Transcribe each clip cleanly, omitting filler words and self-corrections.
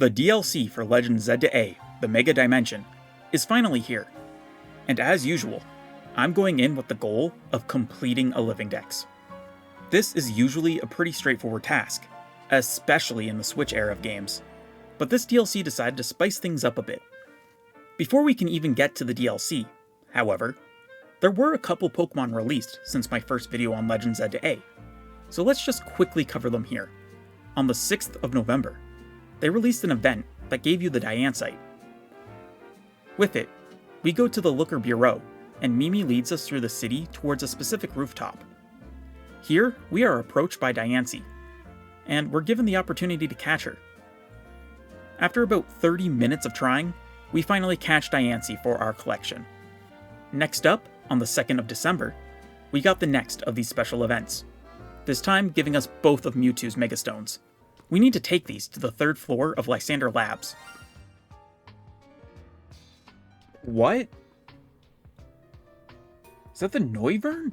The DLC for Legend Z to A, the Mega Dimension, is finally here. And as usual, I'm going in with the goal of completing a living dex. This is usually a pretty straightforward task, especially in the Switch era of games, but this DLC decided to spice things up a bit. Before we can even get to the DLC, however, there were a couple Pokemon released since my first video on Legend Z to A, so let's just quickly cover them here. On the 6th of November, they released an event that gave you the Diancite. With it, we go to the Looker Bureau, and Mimi leads us through the city towards a specific rooftop. Here, we are approached by Diancie, and we're given the opportunity to catch her. After about 30 minutes of trying, we finally catch Diancie for our collection. Next up, on the 2nd of December, we got the next of these special events, this time giving us both of Mewtwo's Megastones. We need to take these to the 3rd floor of Lysander Labs. What? Is that the Noivern?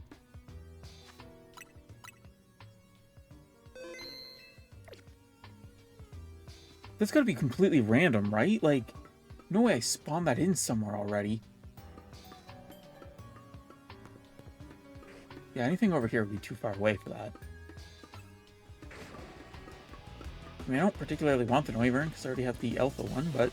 That's gotta be completely random, right? Like, no way I spawned that in somewhere already. Yeah, anything over here would be too far away for that. I mean, I don't particularly want the Noivern because I already have the Alpha one, but...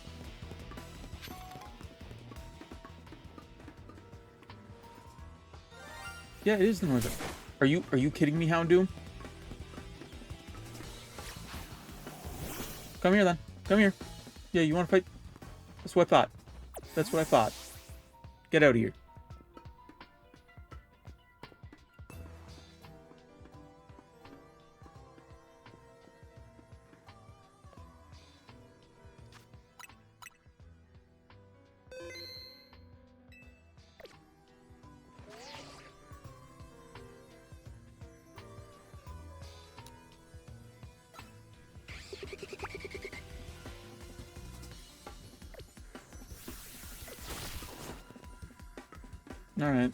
yeah, it is the Noivern. Are you kidding me, Houndoom? Come here then. Come here. Yeah, you want to fight? That's what I thought. That's what I thought. Get out of here. Alright.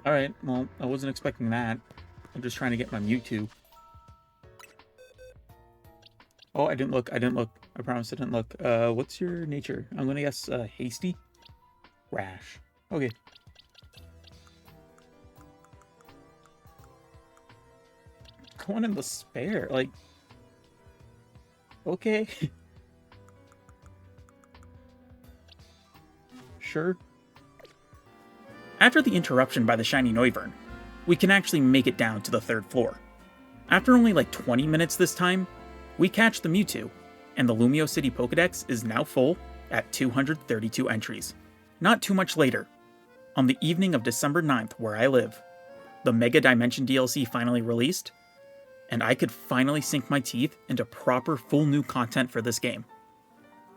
Alright, well, I wasn't expecting that. I'm just trying to get my Mewtwo. Oh, I didn't look. I promise I didn't look. What's your nature? I'm gonna guess, hasty? Rash. Okay. Going in the spare, like... okay. Sure. After the interruption by the shiny Noivern, we can actually make it down to the 3rd floor. After only like 20 minutes this time, we catch the Mewtwo, and the Lumiose City Pokedex is now full at 232 entries. Not too much later, on the evening of December 9th where I live, the Mega Dimension DLC finally released, and I could finally sink my teeth into proper full new content for this game.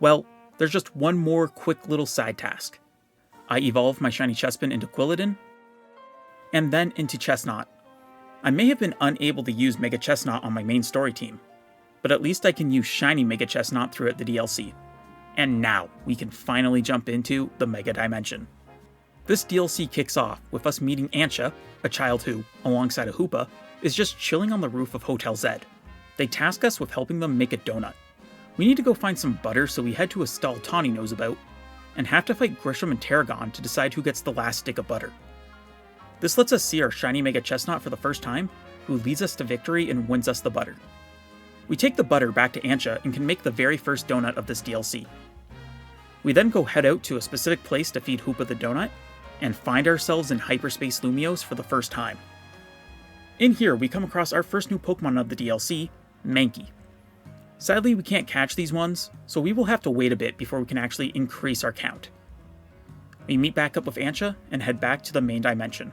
Well, there's just one more quick little side task. I evolved my shiny Chespin into Quilladin, and then into Chestnut. I may have been unable to use Mega Chestnut on my main story team, but at least I can use shiny Mega Chestnut throughout the DLC. And now, we can finally jump into the Mega Dimension. This DLC kicks off with us meeting Antia, a child who, alongside a Hoopa, is just chilling on the roof of Hotel Z. They task us with helping them make a donut. We need to go find some butter, so we head to a stall Tawny knows about, and have to fight Grisham and Tarragon to decide who gets the last stick of butter. This lets us see our shiny Mega Chestnut for the first time, who leads us to victory and wins us the butter. We take the butter back to Antia and can make the very first donut of this DLC. We then go head out to a specific place to feed Hoopa the donut, and find ourselves in Hyperspace Lumiose for the first time. In here, we come across our first new Pokemon of the DLC, Mankey. Sadly, we can't catch these ones, so we will have to wait a bit before we can actually increase our count. We meet back up with Antia and head back to the main dimension.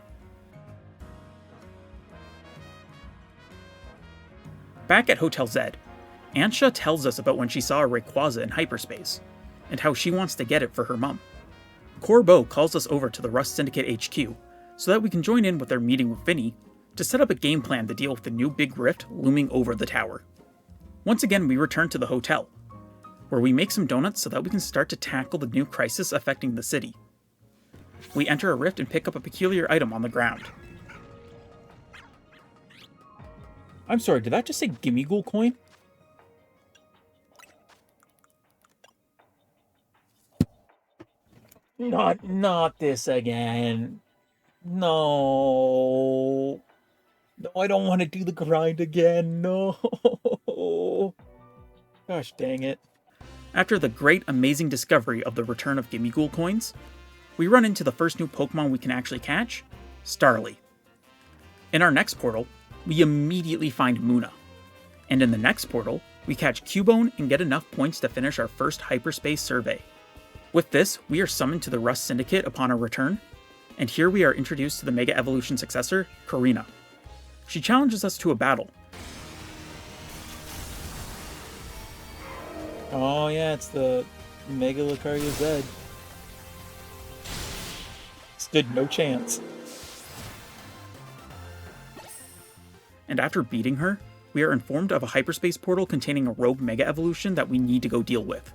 Back at Hotel Z, Antia tells us about when she saw a Rayquaza in Hyperspace, and how she wants to get it for her mum. Corbeau calls us over to the Rust Syndicate HQ, so that we can join in with their meeting with Vinny to set up a game plan to deal with the new big rift looming over the tower. Once again, we return to the hotel. where we make some donuts so that we can start to tackle the new crisis affecting the city. We enter a rift and pick up a peculiar item on the ground. I'm sorry, did that just say Gimme Ghoul coin? Not this again. No. No, I don't want to do the grind again. No. Gosh dang it. After the great, amazing discovery of the return of Gimme Ghoul coins, we run into the first new Pokemon we can actually catch, Starly. In our next portal, we immediately find Munna. And in the next portal, we catch Cubone and get enough points to finish our first Hyperspace survey. With this, we are summoned to the Rust Syndicate upon our return, and here we are introduced to the Mega Evolution successor, Karina. She challenges us to a battle. Oh yeah, it's the Mega Lucario Z. Stood no chance. And after beating her, we are informed of a hyperspace portal containing a rogue Mega Evolution that we need to go deal with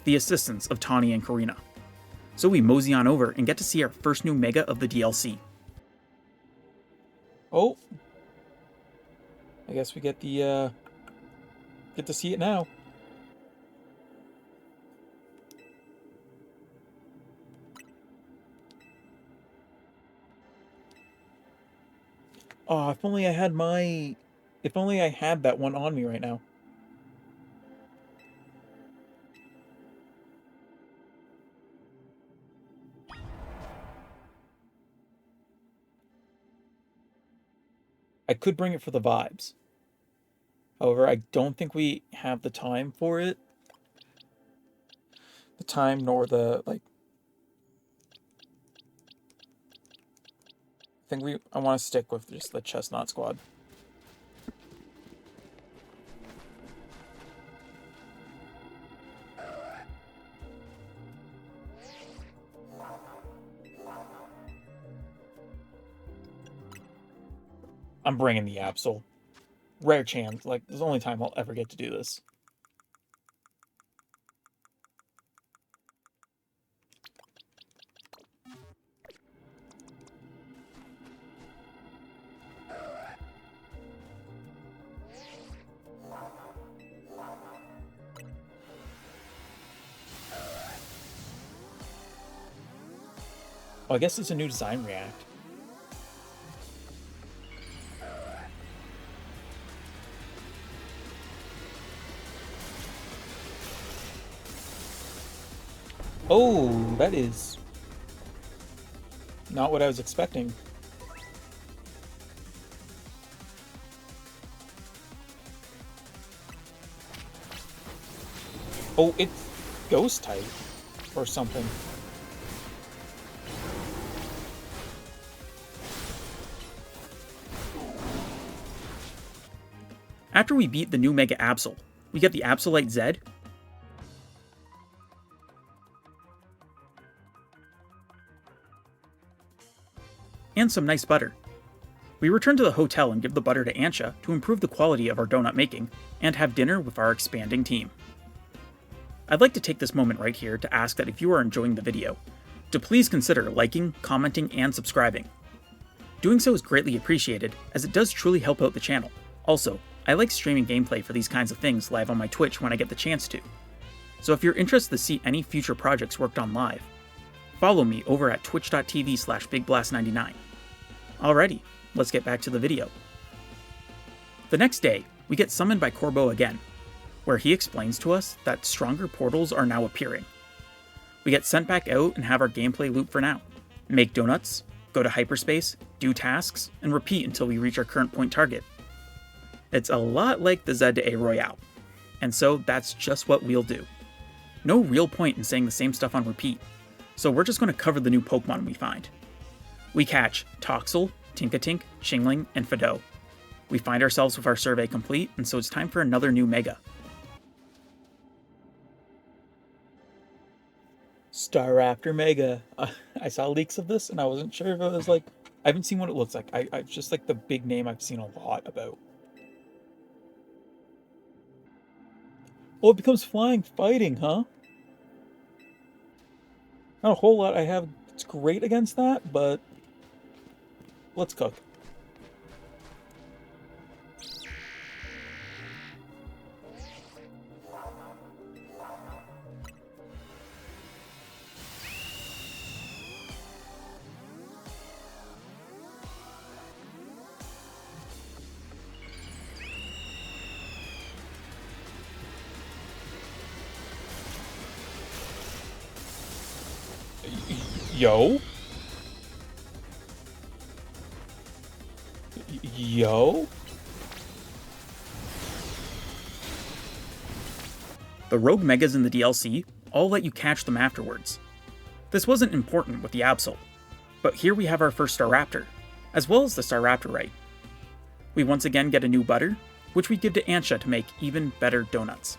the assistance of Tawny and Karina. So we mosey on over and get to see our first new Mega of the DLC. Oh. I guess we get to see it now. Oh, if only I had that one on me right now. I could bring it for the vibes. However, I don't think we have the time for it. The time nor the, like... I want to stick with just the Chestnut Squad. I'm bringing the Absol. Rare chance, like, there's the only time I'll ever get to do this. Oh, I guess it's a new design react. Oh, that is not what I was expecting. Oh, it's ghost type or something. After we beat the new Mega Absol, we get the Absolite Z. And some nice butter. We return to the hotel and give the butter to Ansha to improve the quality of our donut making, and have dinner with our expanding team. I'd like to take this moment right here to ask that if you are enjoying the video, to please consider liking, commenting, and subscribing. Doing so is greatly appreciated, as it does truly help out the channel. Also, I like streaming gameplay for these kinds of things live on my Twitch when I get the chance to. So if you're interested to see any future projects worked on live, follow me over at twitch.tv/BigBlast99. Alrighty, let's get back to the video. The next day, we get summoned by Corbo again, where he explains to us that stronger portals are now appearing. We get sent back out and have our gameplay loop for now. Make donuts, go to hyperspace, do tasks, and repeat until we reach our current point target. It's a lot like the Z to A Royale, and so that's just what we'll do. No real point in saying the same stuff on repeat, so we're just going to cover the new Pokemon we find. We catch Toxel, Tinkatink, Shingling, and Fidough. We find ourselves with our survey complete, and so it's time for another new Mega. Staraptor Mega. I saw leaks of this, and I wasn't sure if it was like... I haven't seen what it looks like. It's just like the big name I've seen a lot about. Oh, it becomes flying fighting, huh? Not a whole lot I have that's great against that, but let's cook. Yo? Yo? The Rogue Megas in the DLC all let you catch them afterwards. This wasn't important with the Absol, but here we have our first Staraptor, as well as the Staraptorite. We once again get a new butter, which we give to Ansha to make even better donuts.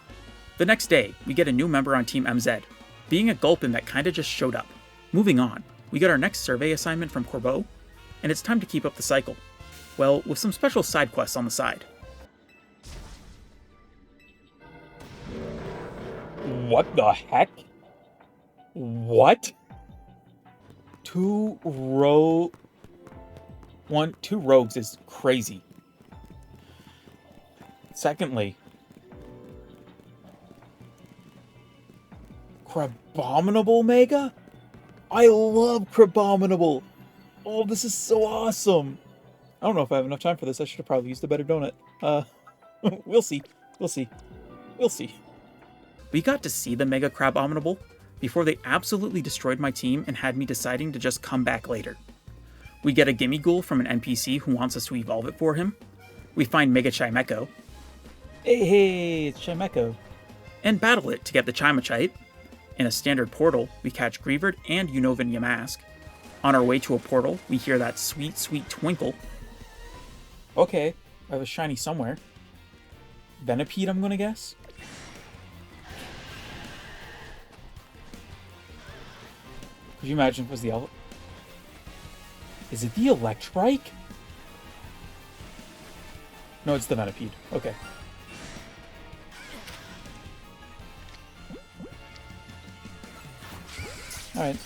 The next day, we get a new member on Team MZ, being a Gulpin that kinda just showed up. Moving on, we get our next survey assignment from Corbeau, and it's time to keep up the cycle. Well, with some special side quests on the side. What the heck? What? Two rogues is crazy. Secondly, Crabominable Mega? I love Crabominable! Oh, this is so awesome! I don't know if I have enough time for this. I should have probably used a better donut. We'll see. We'll see. We'll see. We got to see the Mega Crabominable before they absolutely destroyed my team and had me deciding to just come back later. We get a Gimme Ghoul from an NPC who wants us to evolve it for him. We find Mega Chimecho. Hey, it's Chimecho. And battle it to get the Chimechoite. In a standard portal, we catch Greavard and Unovan Yamask. On our way to a portal, we hear that sweet, sweet twinkle. Okay, I have a shiny somewhere. Venipede, I'm gonna guess? Could you imagine if it was the Is it the Electrike? No, it's the Venipede. Okay. Alright.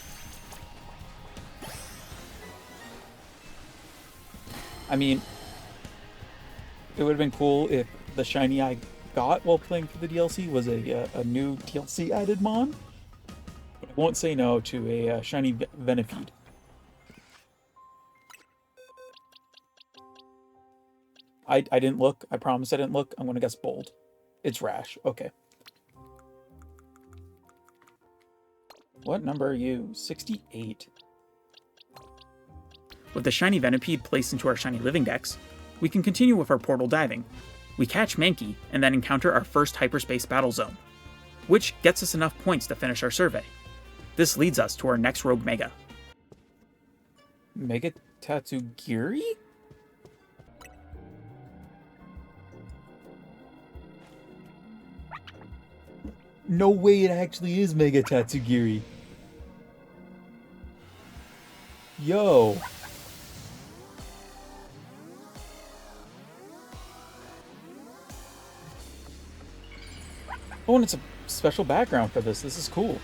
I mean, it would have been cool if the shiny I got while playing through the DLC was a new DLC added mon. But I won't say no to a shiny Venipede. I didn't look. I promise I didn't look. I'm going to guess bold. It's Rash. Okay. What number are you? 68. With the shiny Venipede placed into our shiny Living Dex, we can continue with our portal diving. We catch Mankey and then encounter our first Hyperspace battle zone, which gets us enough points to finish our survey. This leads us to our next Rogue Mega. Mega Tatsugiri? No way it actually is Mega Tatsugiri. Yo. Oh, and it's a special background for this. This is cool.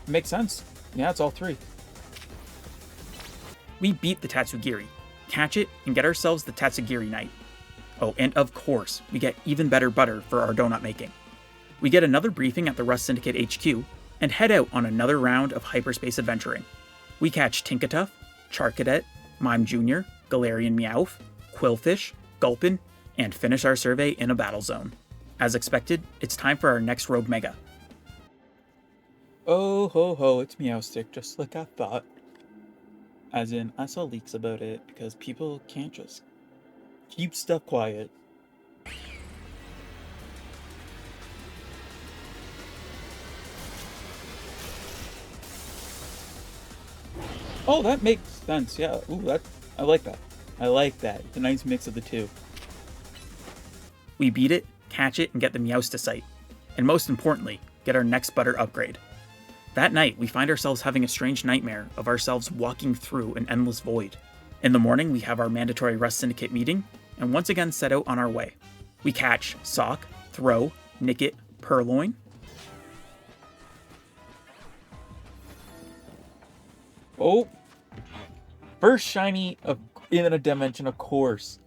Makes sense. Yeah, it's all three. We beat the Tatsugiri, catch it, and get ourselves the Tatsugiri Knight. Oh, and of course, we get even better butter for our donut making. We get another briefing at the Rust Syndicate HQ, and head out on another round of hyperspace adventuring. We catch Tinkatuff, Charcadet, Mime Jr., Galarian Meowth, Quillfish, Gulpin, and finish our survey in a battle zone. As expected, it's time for our next Rogue Mega. Oh ho ho, it's Meowstic, just like I thought. As in, I saw leaks about it because people can't just keep stuff quiet. Oh, that makes sense, yeah. Ooh, I like that. I like that. It's a nice mix of the two. We beat it, catch it, and get the Meowsticite. And most importantly, get our next butter upgrade. That night, we find ourselves having a strange nightmare of ourselves walking through an endless void. In the morning, we have our mandatory Rust Syndicate meeting, and once again set out on our way. We catch Sock, Throw, Nickit, Purloin. Oh! First shiny in a dimension, of course.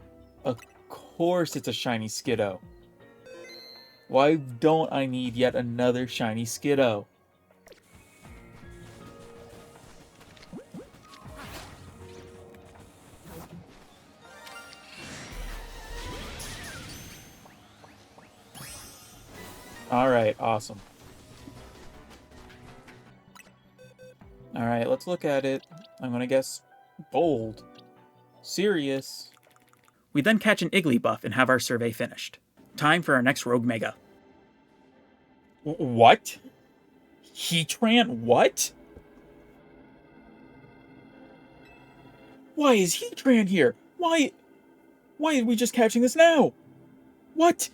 Of course it's a shiny Skiddo. Why don't I need yet another shiny Skiddo? Alright, awesome. Alright, let's look at it. I'm gonna guess bold. Serious. We then catch an Igglybuff and have our survey finished. Time for our next Rogue Mega. What? Heatran? What? Why is Heatran here? Why are we just catching this now? What?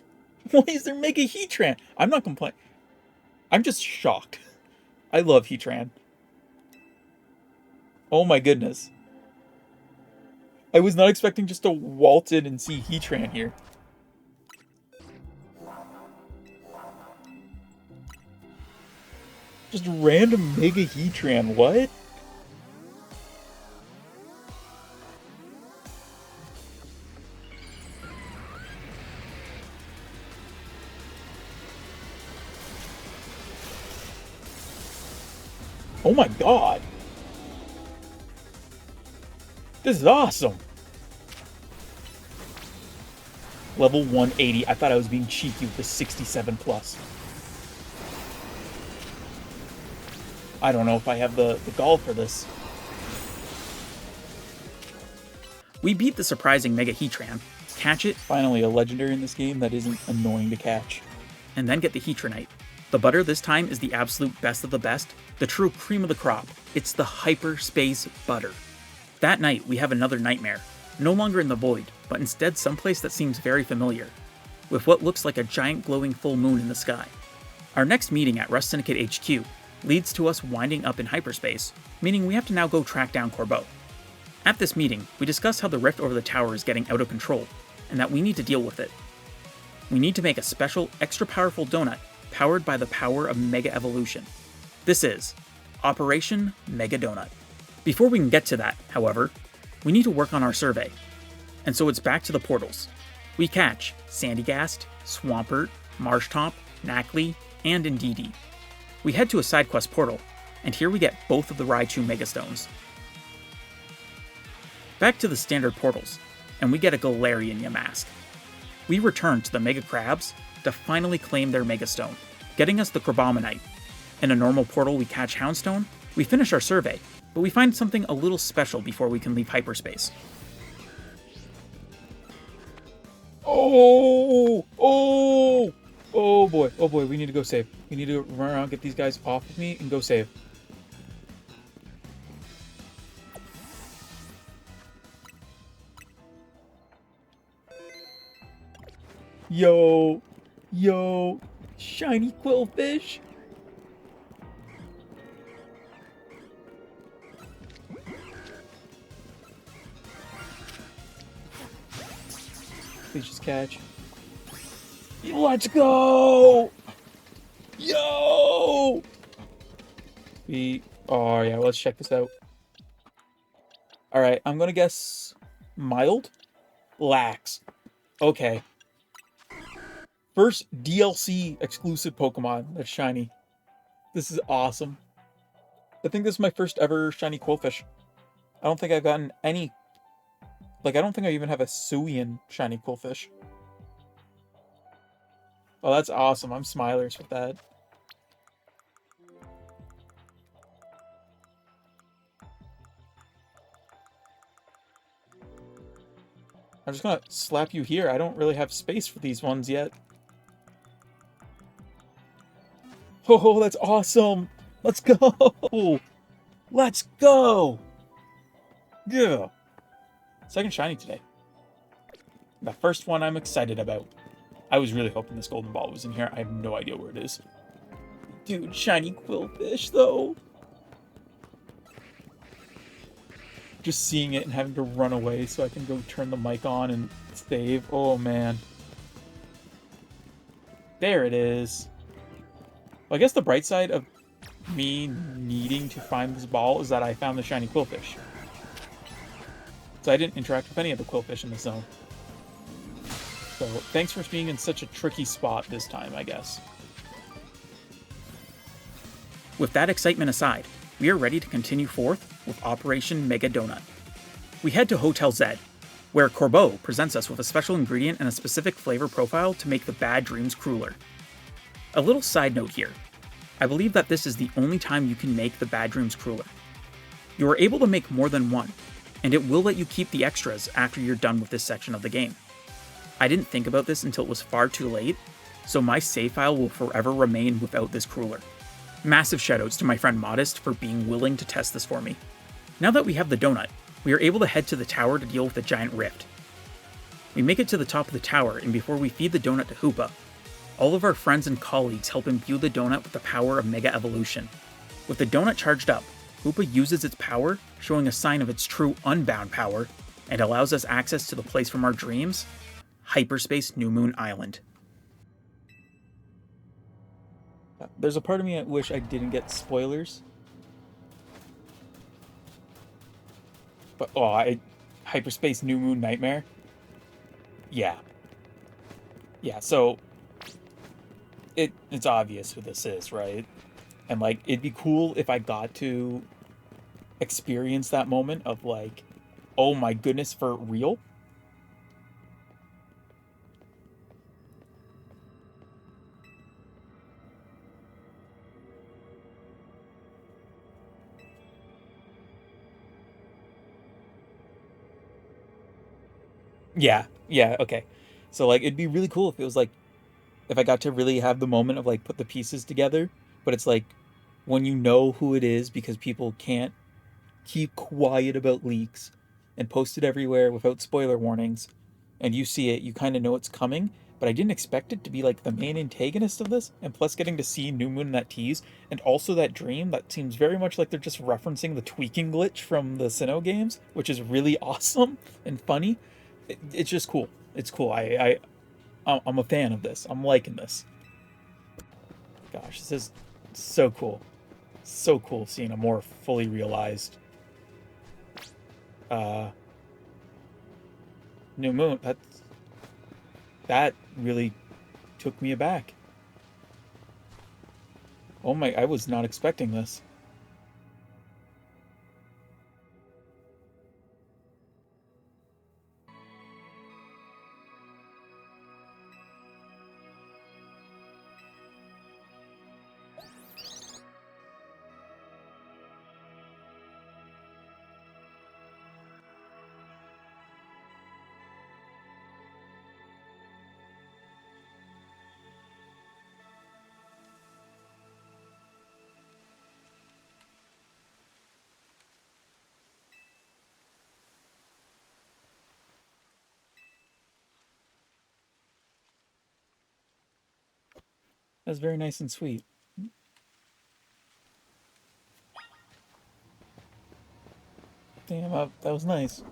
Why is there Mega Heatran? I'm not complaining. I'm just shocked. I love Heatran. Oh my goodness. I was not expecting just to waltz in and see Heatran here. Just random Mega Heatran, what? Oh my god! This is awesome! Level 180. I thought I was being cheeky with the 67 plus. I don't know if I have the gall for this. We beat the surprising Mega Heatran, catch it, finally a legendary in this game that isn't annoying to catch, and then get the Heatranite. The butter this time is the absolute best of the best, the true cream of the crop. It's the Hyperspace butter. That night, we have another nightmare, no longer in the void, but instead someplace that seems very familiar, with what looks like a giant glowing full moon in the sky. Our next meeting at Rust Syndicate HQ leads to us winding up in hyperspace, meaning we have to now go track down Corbeau. At this meeting, we discuss how the rift over the tower is getting out of control, and that we need to deal with it. We need to make a special, extra powerful donut powered by the power of Mega Evolution. This is Operation Mega Donut. Before we can get to that, however, we need to work on our survey. And so it's back to the portals. We catch Sandygast, Swampert, Marshtomp, Knackley, and Indeedee. We head to a side quest portal, and here we get both of the Raichu Megastones. Back to the standard portals, and we get a Galarian Yamask. We return to the Mega Crabs to finally claim their Megastone, getting us the Crabominite. In a normal portal we catch Houndstone, we finish our survey, but we find something a little special before we can leave hyperspace. Oh boy, we need to go save. We need to run around, get these guys off of me, and go save. Yo, shiny Quillfish. Please just catch. Let's go! Yo! Oh yeah, let's check this out. Alright, I'm gonna guess mild? Lax. Okay. First DLC exclusive Pokemon that's shiny. This is awesome. I think this is my first ever shiny Quillfish. I don't think I've gotten any... I don't think I even have a Suian shiny Quillfish. Oh, that's awesome. I'm smilers with that. I'm just gonna slap you here. I don't really have space for these ones yet. Oh, that's awesome! Let's go! Let's go! Yeah! Second shiny today. The first one I'm excited about. I was really hoping this golden ball was in here. I have no idea where it is. Dude, shiny Quillfish, though. Just seeing it and having to run away so I can go turn the mic on and save. Oh, man. There it is. Well, I guess the bright side of me needing to find this ball is that I found the shiny Quillfish. So I didn't interact with any of the Quillfish in the zone. So thanks for being in such a tricky spot this time, I guess. With that excitement aside, we are ready to continue forth with Operation Mega Donut. We head to Hotel Z, where Corbeau presents us with a special ingredient and a specific flavor profile to make the bad dreams crueler. A little side note here. I believe that this is the only time you can make the bad dreams crueler. You are able to make more than one, and it will let you keep the extras after you're done with this section of the game. I didn't think about this until it was far too late, so my save file will forever remain without this crueler. Massive shoutouts to my friend Modest for being willing to test this for me. Now that we have the donut, we are able to head to the tower to deal with the giant rift. We make it to the top of the tower, and before we feed the donut to Hoopa, all of our friends and colleagues help imbue the donut with the power of Mega Evolution. With the donut charged up, Hoopa uses its power, showing a sign of its true unbound power, and allows us access to the place from our dreams, Hyperspace New Moon Island. There's a part of me that wish I didn't get spoilers. But, Hyperspace New Moon Nightmare? Yeah. Yeah, so, it's obvious who this is, right? And, like, it'd be cool if I got to experience that moment of, like, oh my goodness, for real? Yeah, okay. So, like, it'd be really cool if it was, like, if I got to really have the moment of, like, put the pieces together, but it's, like, when you know who it is because people can't keep quiet about leaks and post it everywhere without spoiler warnings, and you see it, you kind of know it's coming, but I didn't expect it to be, like, the main antagonist of this, and plus getting to see New Moon in that tease, and also that dream, that seems very much like they're just referencing the tweaking glitch from the Sinnoh games, which is really awesome and funny. It's just cool. It's cool. I'm a fan of this. I'm liking this. Gosh, this is so cool. So cool seeing a more fully realized uh New Moon. That really took me aback. Oh my, I was not expecting this. That's very nice and sweet. Damn, that was nice.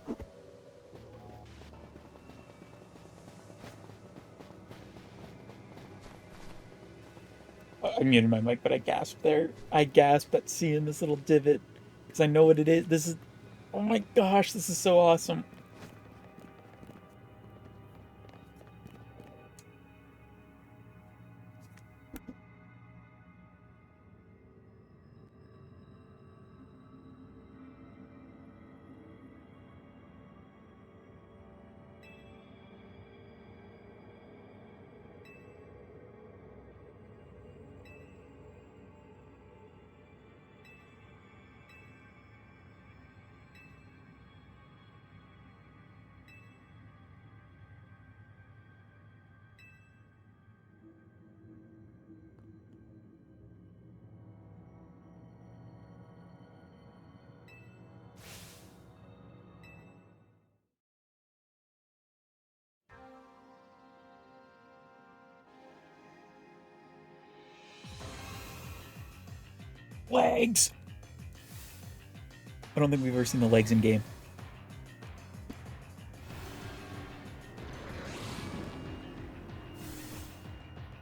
I muted my mic, but I gasped there. I gasped at seeing this little divot because I know what it is. This is, oh my gosh, this is so awesome. Legs! I don't think we've ever seen the legs in game.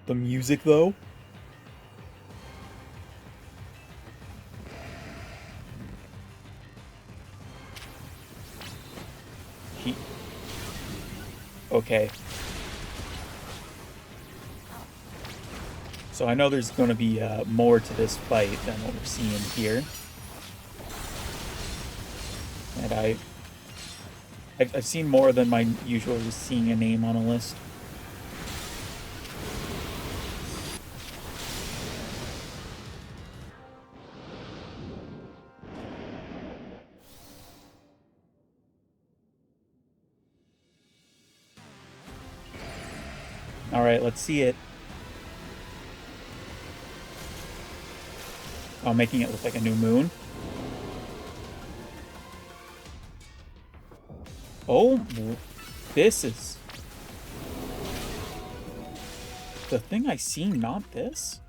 The music, though. Okay. So I know there's going to be more to this fight than what we're seeing here. And I've seen more than my usual just seeing a name on a list. Alright, let's see it. Oh, making it look like a new moon. Oh, this is... the thing I see, not this?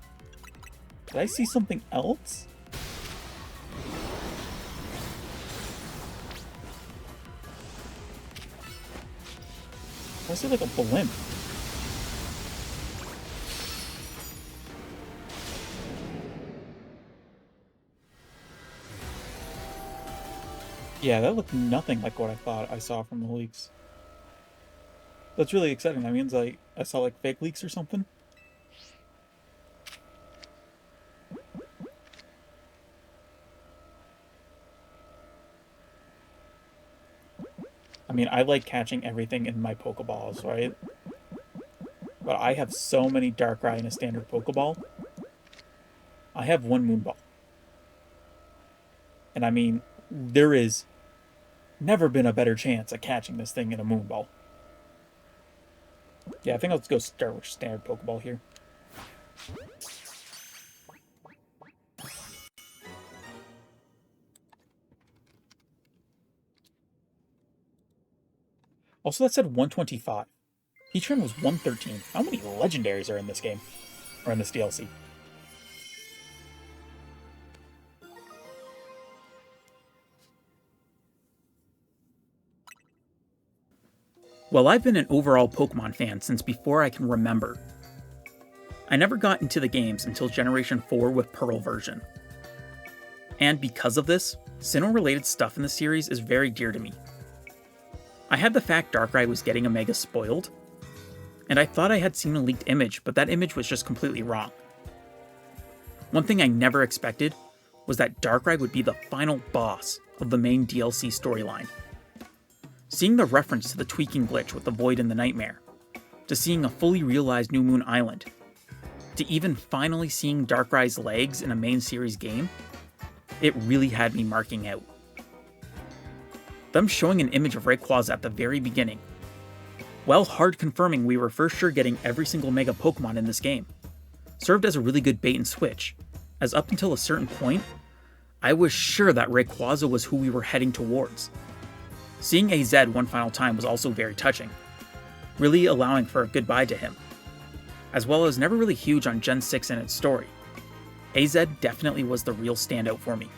Did I see something else? I see like a blimp. Yeah, that looked nothing like what I thought I saw from the leaks. That's really exciting. That means I saw like fake leaks or something. I mean, I like catching everything in my Pokeballs, right? But I have so many Darkrai in a standard Pokeball. I have one Moonball. And I mean, there is never been a better chance at catching this thing in a Moonball. Yeah, I think let's go start with standard Pokeball here. Also, that said 125. Heatran was 113. How many legendaries are in this game? Or in this DLC? Well, I've been an overall Pokemon fan since before I can remember. I never got into the games until Generation 4 with Pearl version. And because of this, Sinnoh-related stuff in the series is very dear to me. I had the fact Darkrai was getting a Mega spoiled, and I thought I had seen a leaked image, but that image was just completely wrong. One thing I never expected was that Darkrai would be the final boss of the main DLC storyline. Seeing the reference to the tweaking glitch with the Void and the Nightmare, to seeing a fully realized New Moon Island, to even finally seeing Darkrai's legs in a main series game, it really had me marking out. Them showing an image of Rayquaza at the very beginning, while hard confirming we were for sure getting every single Mega Pokemon in this game, served as a really good bait and switch, as up until a certain point, I was sure that Rayquaza was who we were heading towards. Seeing AZ one final time was also very touching, really allowing for a goodbye to him, as well as never really huge on Gen 6 and its story. AZ definitely was the real standout for me.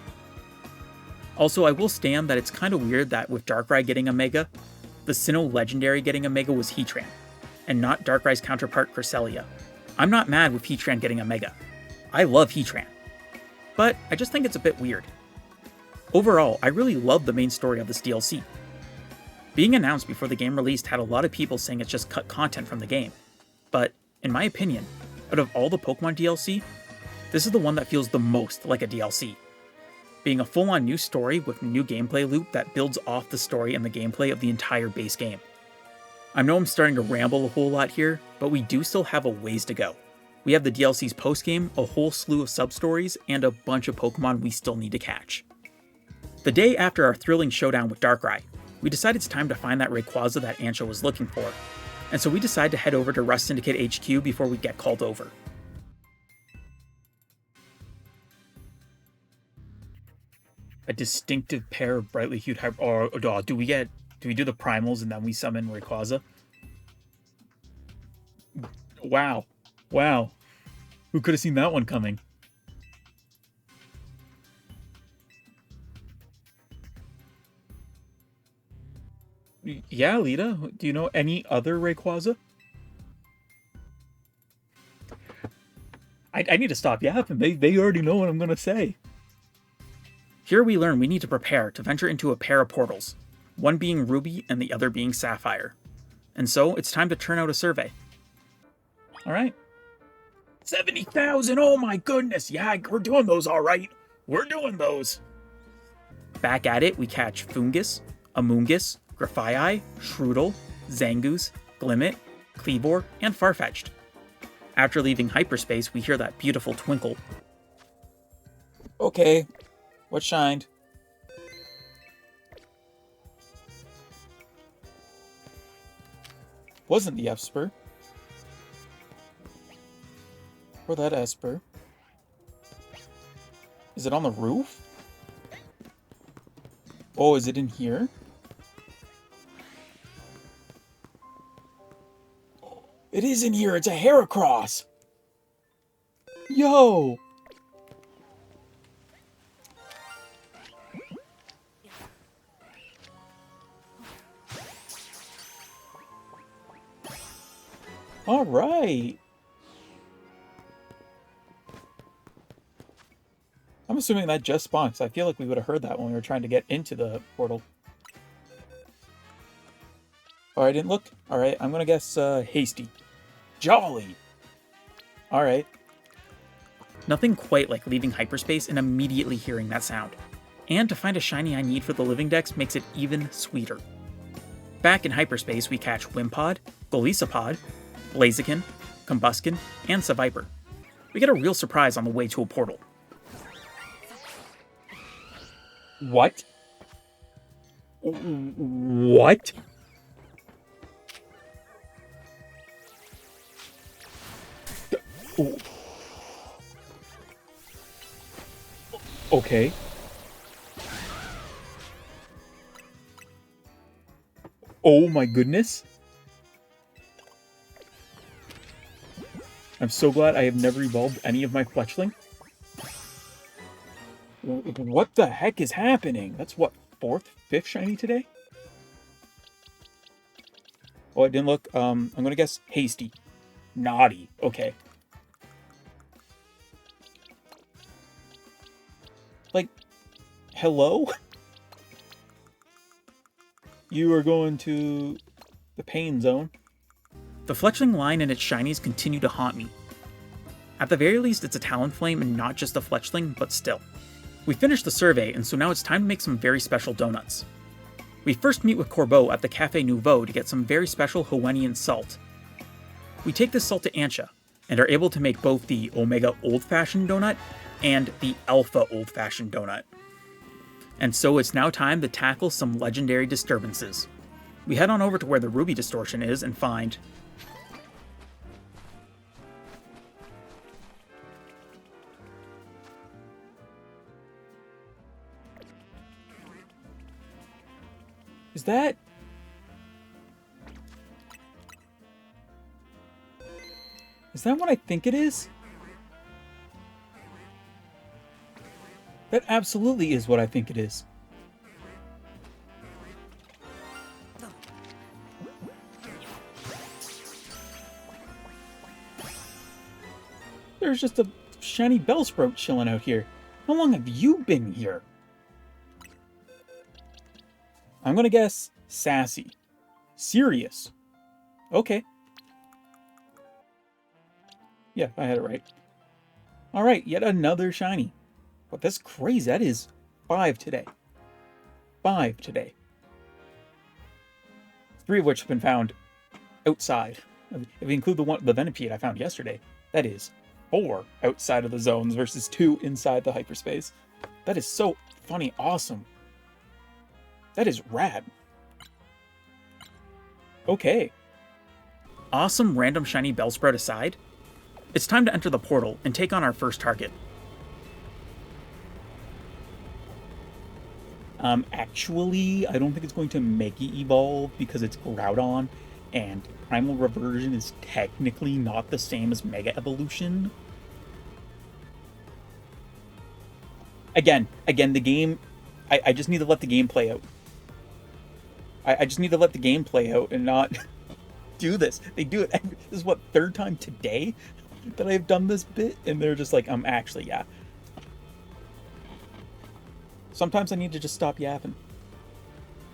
Also, I will stand that it's kind of weird that with Darkrai getting a Mega, the Sinnoh Legendary getting a Mega was Heatran, and not Darkrai's counterpart Cresselia. I'm not mad with Heatran getting a Mega. I love Heatran. But I just think it's a bit weird. Overall, I really love the main story of this DLC. Being announced before the game released had a lot of people saying it's just cut content from the game. But, in my opinion, out of all the Pokemon DLC, this is the one that feels the most like a DLC. Being a full-on new story with a new gameplay loop that builds off the story and the gameplay of the entire base game. I know I'm starting to ramble a whole lot here, but we do still have a ways to go. We have the DLC's post-game, a whole slew of sub-stories, and a bunch of Pokemon we still need to catch. The day after our thrilling showdown with Darkrai, we decided it's time to find that Rayquaza that Ansha was looking for, and so we decided to head over to Rust Syndicate HQ before we get called over. A distinctive pair of brightly hued do we do the primals and then we summon Rayquaza? Wow. Who could have seen that one coming? Yeah, Lita, do you know any other Rayquaza? I need to stop yapping. They already know what I'm going to say. Here we learn we need to prepare to venture into a pair of portals, one being Ruby and the other being Sapphire. And so it's time to turn out a survey. Alright. 70,000, oh my goodness, yeah, we're doing those alright. We're doing those. Back at it, we catch Foongus, Amoonguss, Grafaiai, Shroodle, Zangoose, Glimmet, Kleavor, and Farfetch'd. After leaving Hyperspace, we hear that beautiful twinkle. Okay, what shined? Wasn't the Espurr. Or that Espurr. Is it on the roof? Oh, is it in here? It is in here, it's a Heracross! Yo! Alright! I'm assuming that just spawned, because I feel like we would have heard that when we were trying to get into the portal. Oh, I didn't look? Alright, I'm gonna guess, Hasty. Jolly! Alright. Nothing quite like leaving Hyperspace and immediately hearing that sound. And to find a shiny I need for the Living Dex makes it even sweeter. Back in Hyperspace, we catch Wimpod, Golisopod, Blaziken, Combuskin, and Seviper. We get a real surprise on the way to a portal. What? What? Okay. Oh my goodness. I'm so glad I have never evolved any of my Fletchling. What the heck is happening? That's what, 4th, 5th shiny today? Oh, I didn't look. I'm gonna guess Hasty. Naughty. Okay. Like, hello? You are going to the pain zone. The Fletchling line and its shinies continue to haunt me. At the very least, it's a Talonflame and not just a Fletchling, but still. We finished the survey, and so now it's time to make some very special donuts. We first meet with Corbeau at the Café Nouveau to get some very special Hawaiian salt. We take this salt to Ancha, and are able to make both the Omega Old-Fashioned Donut and the Alpha Old-Fashioned Donut. And so it's now time to tackle some legendary disturbances. We head on over to where the Ruby Distortion is and find... Is that... Is that what I think it is? That absolutely is what I think it is. There's just a shiny Bellsprout chilling out here. How long have you been here? I'm gonna guess Sassy. Serious. Okay. Yeah, I had it right. Alright, yet another shiny. But that's crazy. That is 5 today. 5 today. 3 of which have been found outside. If we include the Venipede I found yesterday, that is 4 outside of the zones versus 2 inside the hyperspace. That is so funny awesome. That is rad. Okay. Awesome random shiny Bellsprout aside, it's time to enter the portal and take on our first target. Actually, I don't think it's going to Mega Evolve because it's Groudon, and Primal Reversion is technically not the same as Mega Evolution. Again, the game, I just need to let the game play out. I just need to let the game play out and not do this. They do it. This is what, third time today that I've done this bit, and they're just like, actually, yeah. Sometimes I need to just stop yapping.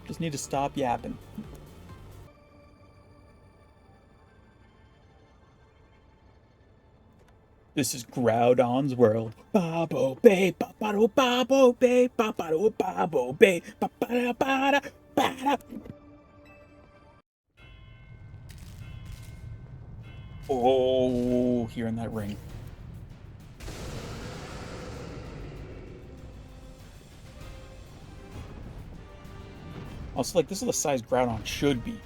Just need to stop yapping. This is Groudon's world. Babo bay, babado babo bay, babado babo bay, babada bada bada. Oh, hearing that ring. Also, like, this is the size Groudon should be.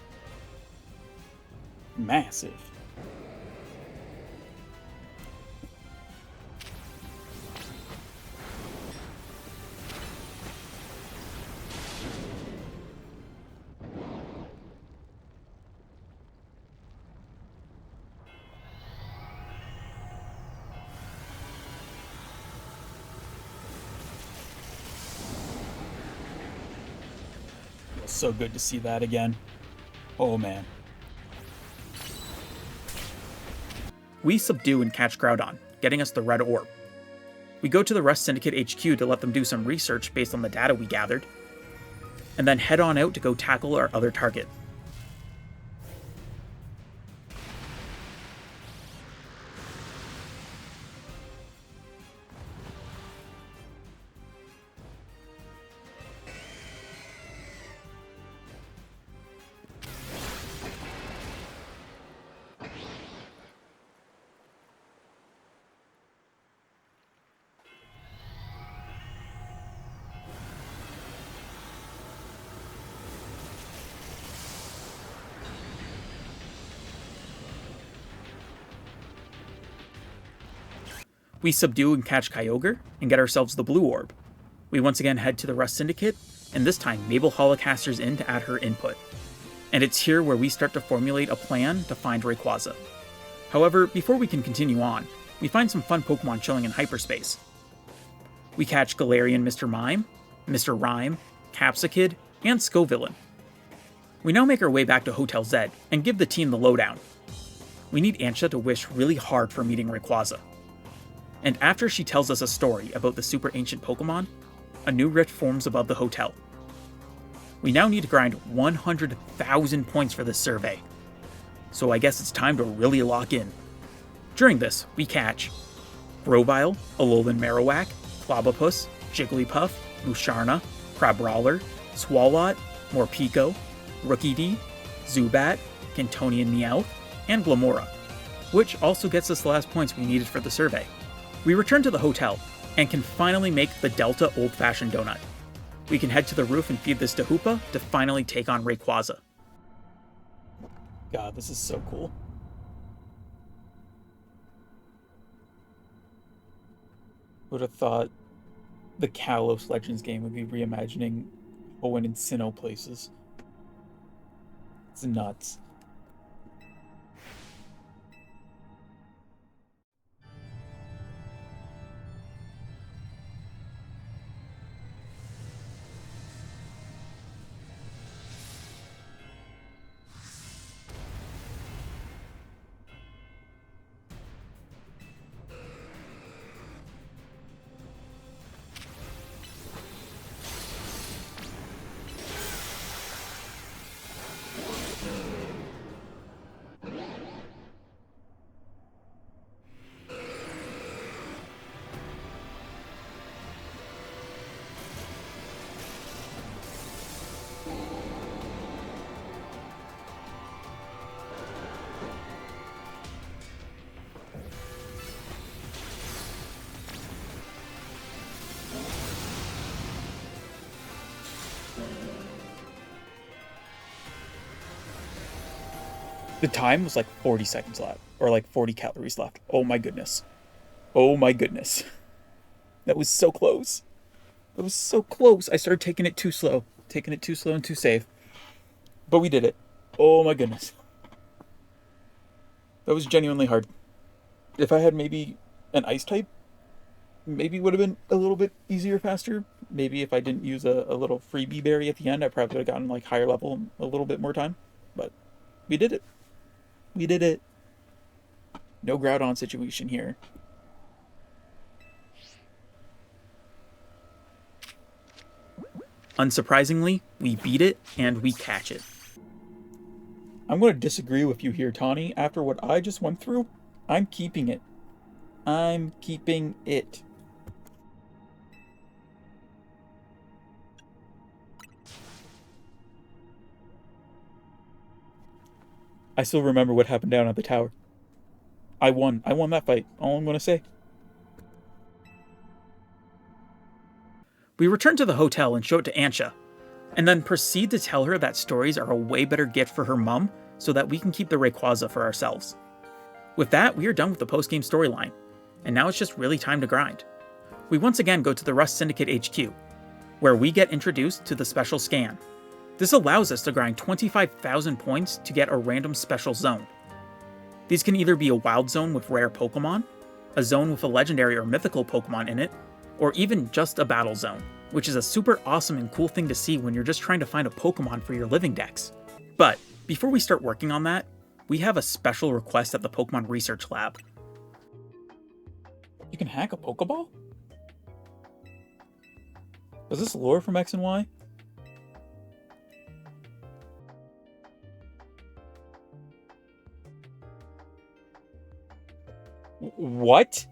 Massive. So good to see that again. Oh man. We subdue and catch Groudon, getting us the red orb. We go to the Rust Syndicate HQ to let them do some research based on the data we gathered, and then head on out to go tackle our other target. We subdue and catch Kyogre, and get ourselves the blue orb. We once again head to the Rust Syndicate, and this time Mabel Holocasters in to add her input. And it's here where we start to formulate a plan to find Rayquaza. However, before we can continue on, we find some fun Pokemon chilling in Hyperspace. We catch Galarian Mr. Mime, Mr. Rhyme, Capsakid, and Scovillain. We now make our way back to Hotel Z, and give the team the lowdown. We need Ansha to wish really hard for meeting Rayquaza. And after she tells us a story about the super ancient Pokemon, a new rift forms above the hotel. We now need to grind 100,000 points for this survey. So I guess it's time to really lock in. During this, we catch Grovyle, Alolan Marowak, Clobopus, Jigglypuff, Musharna, Crabrawler, Swalot, Morpeko, Rookidee, Zubat, Cantonian Meowth, and Glamora, which also gets us the last points we needed for the survey. We return to the hotel, and can finally make the Delta Old-Fashioned Donut. We can head to the roof and feed this to Hoopa to finally take on Rayquaza. God, this is so cool. Would have thought the Kalos Legends game would be reimagining Hoenn and Sinnoh places. It's nuts. The time was like 40 seconds left, or like 40 calories left. Oh my goodness. Oh my goodness. That was so close. That was so close. I started taking it too slow. Taking it too slow and too safe. But we did it. Oh my goodness. That was genuinely hard. If I had maybe an ice type, maybe would have been a little bit easier, faster. Maybe if I didn't use a little freebie berry at the end, I probably would have gotten like higher level a little bit more time. But we did it. We did it. No Groudon situation here. Unsurprisingly, we beat it and we catch it. I'm going to disagree with you here, Tawny. After what I just went through, I'm keeping it. I'm keeping it. I still remember what happened down at the tower. I won. I won that fight. All I'm going to say. We return to the hotel and show it to Ansha, and then proceed to tell her that stories are a way better gift for her mum so that we can keep the Rayquaza for ourselves. With that, we are done with the post-game storyline, and now it's just really time to grind. We once again go to the Rust Syndicate HQ, where we get introduced to the special scan. This allows us to grind 25,000 points to get a random special zone. These can either be a wild zone with rare Pokemon, a zone with a legendary or mythical Pokemon in it, or even just a battle zone, which is a super awesome and cool thing to see when you're just trying to find a Pokemon for your living dex. But before we start working on that, we have a special request at the Pokemon Research Lab. You can hack a Pokeball? Is this lore from X and Y? What?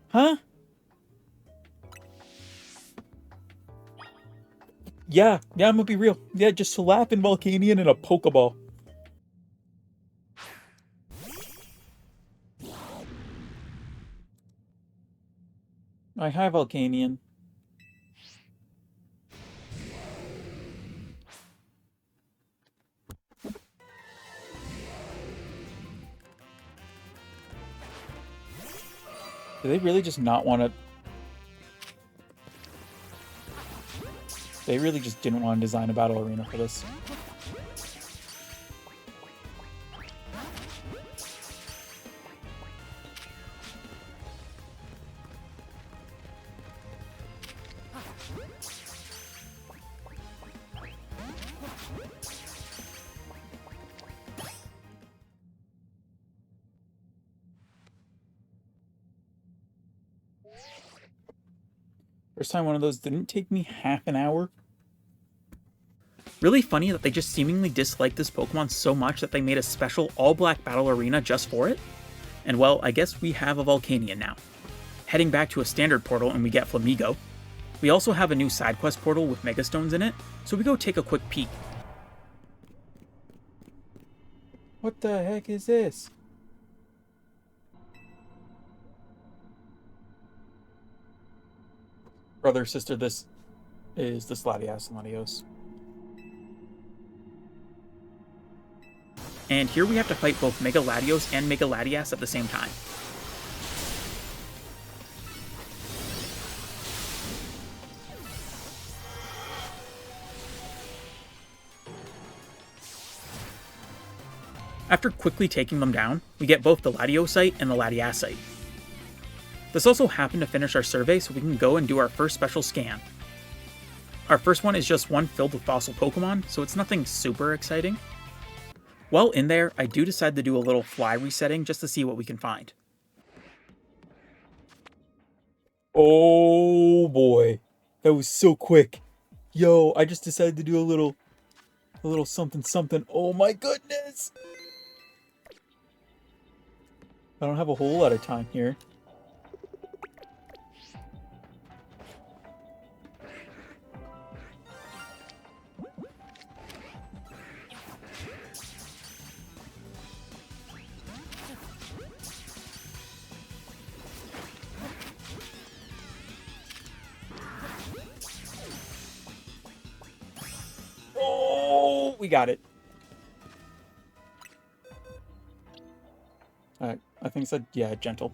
Huh? Yeah, I'm gonna be real. Yeah, just slapping Volcanion and a Pokeball. I have Volcanion. Do they really just not want to... They really just didn't want to design a battle arena for this. First time one of those didn't take me half an hour. Really funny that they just seemingly disliked this Pokemon so much that they made a special all-black battle arena just for it. And well, I guess we have a Volcanion now. Heading back to a standard portal and we get Flamigo. We also have a new side quest portal with Megastones in it, so we go take a quick peek. What the heck is this? Brother, sister, this is the Latias and Latios. And here we have to fight both Mega Latios and Mega Latias at the same time. After quickly taking them down, we get both the Latiosite and the Latiasite. This also happened to finish our survey so we can go and do our first special scan. Our first one is just one filled with fossil Pokemon, so it's nothing super exciting. While in there, I do decide to do a little fly resetting just to see what we can find. Oh boy, that was so quick. Yo, I just decided to do a little something something. Oh my goodness! I don't have a whole lot of time here. Oh, we got it. Alright, I think it said, yeah, gentle.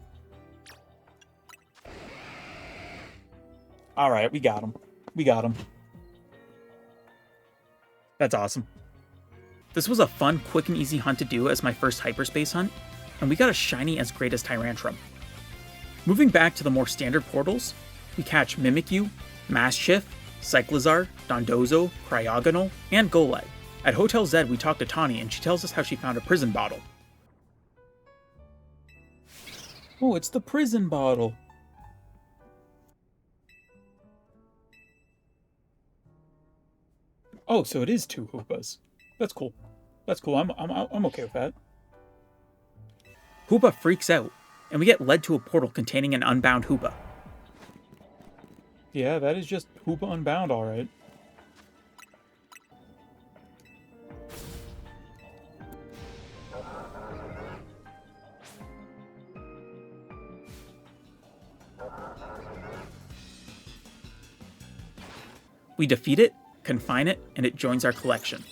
Alright, we got him. We got him. That's awesome. This was a fun, quick and easy hunt to do as my first Hyperspace hunt, and we got a shiny as great as Tyrantrum. Moving back to the more standard portals, we catch Mimikyu, Maschiff, Cyclizar, Dondozo, Cryogonal, and Golett. At Hotel Z, we talk to Tawny and she tells us how she found a prison bottle. Oh, it's the prison bottle. Oh, so it is 2 Hoopas. That's cool. That's cool. I'm okay with that. Hoopa freaks out, and we get led to a portal containing an unbound Hoopa. Yeah, that is just Hoopa Unbound, alright. We defeat it, confine it, and it joins our collection.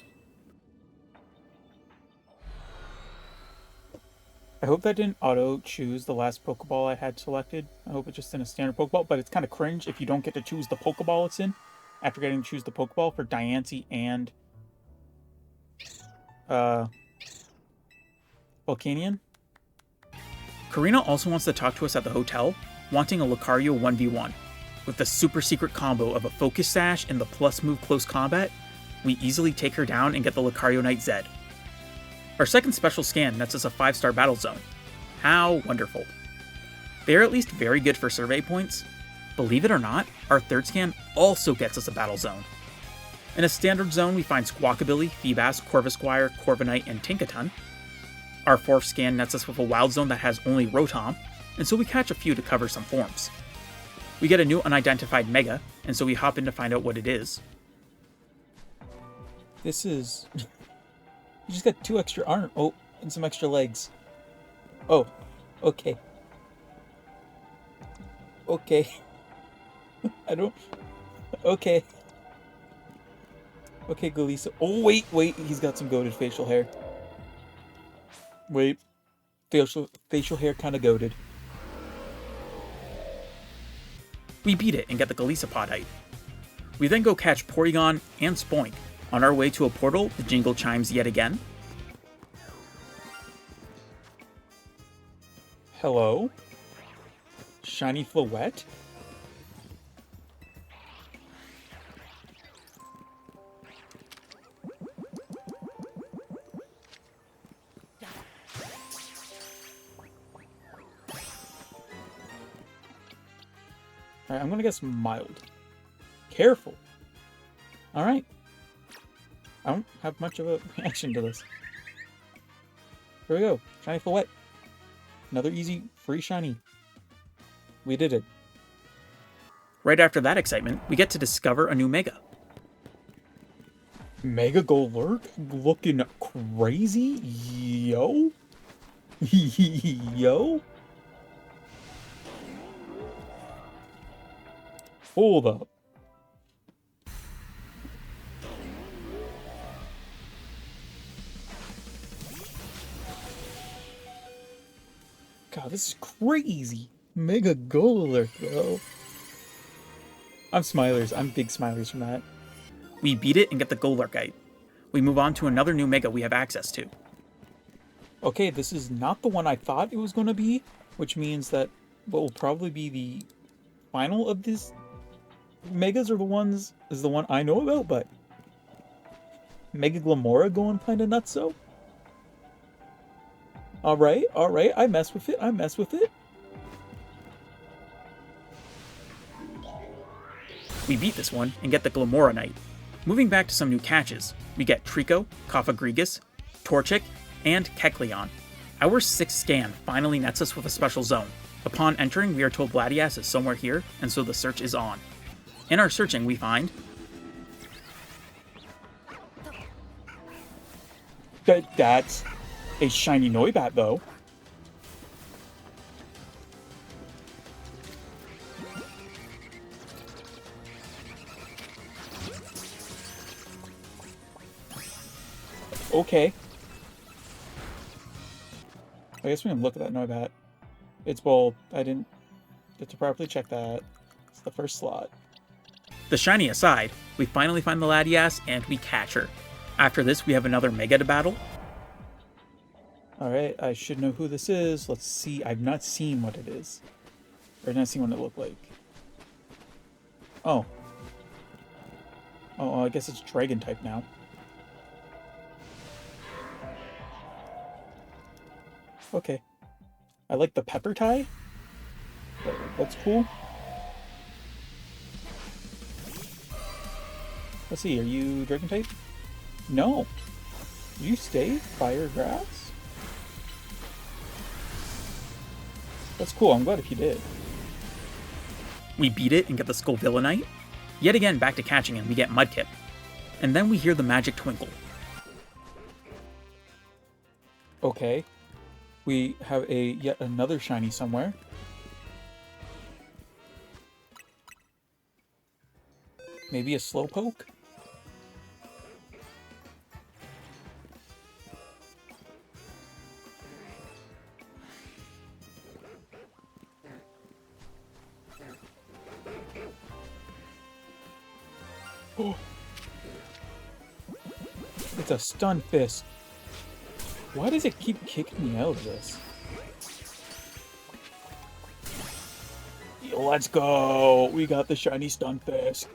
I hope that didn't auto-choose the last Pokeball I had selected. I hope it's just in a standard Pokeball, but it's kind of cringe if you don't get to choose the Pokeball it's in after getting to choose the Pokeball for Diancie and Volcanion. Karina also wants to talk to us at the hotel, wanting a Lucario 1v1. With the super secret combo of a Focus Sash and the plus move close combat, we easily take her down and get the Lucario Knight Z. Our second special scan nets us a 5-star battle zone. How wonderful. They are at least very good for survey points. Believe it or not, our third scan also gets us a battle zone. In a standard zone, we find Squawkabilly, Feebas, Corvisquire, Corviknight, and Tinkaton. Our fourth scan nets us with a wild zone that has only Rotom, and so we catch a few to cover some forms. We get a new unidentified Mega, and so we hop in to find out what it is. This is... You just got 2 extra arms. Oh, and some extra legs. Oh, okay. Okay. I don't... Okay. Okay, Galisa. Oh, wait. He's got some goated facial hair. Wait. Facial hair kind of goated. We beat it and get the Golisopod height. We then go catch Porygon and Spoink. On our way to a portal, the jingle chimes yet again. Hello? Shiny Floette? Alright, I'm gonna guess mild. Careful. Alright. I don't have much of a reaction to this. Here we go. Shiny Floette. Another easy, free shiny. We did it. Right after that excitement, we get to discover a new Mega. Mega Golurk looking crazy? Yo? Yo? Hold up. God, this is crazy. Mega Golurk, bro. I'm Smilers. I'm big Smilers from that. We beat it and get the Golurkite. We move on to another new Mega we have access to. Okay, this is not the one I thought it was going to be, which means that what will probably be the final of these Megas are the ones, is the one I know about, but Mega Glamora going kind of nutso. Alright, I mess with it. We beat this one and get the Glamora Knight. Moving back to some new catches, we get Trico, Cofagrigus, Torchic, and Kecleon. Our 6th scan finally nets us with a special zone. Upon entering, we are told Latias is somewhere here, and so the search is on. In our searching, we find... That's a shiny Noibat, though. Okay. I guess we can look at that Noibat. It's bold. I didn't get to properly check that. It's the first slot. The shiny aside, we finally find the Latias and we catch her. After this, we have another Mega to battle. Alright, I should know who this is. Let's see. I've not seen what it is. Or not seen what it looked like. Oh. Oh, I guess it's Dragon type now. Okay. I like the pepper tie. That's cool. Let's see, are you Dragon type? No. You stay Fire Grass? That's cool, I'm glad if you did. We beat it and get the Skullvillainite. Yet again, back to catching and we get Mudkip. And then we hear the magic twinkle. Okay. We have yet another shiny somewhere. Maybe a Slowpoke? Oh. It's a stun fist. Why does it keep kicking me out of this? Let's go! We got the shiny stun fist.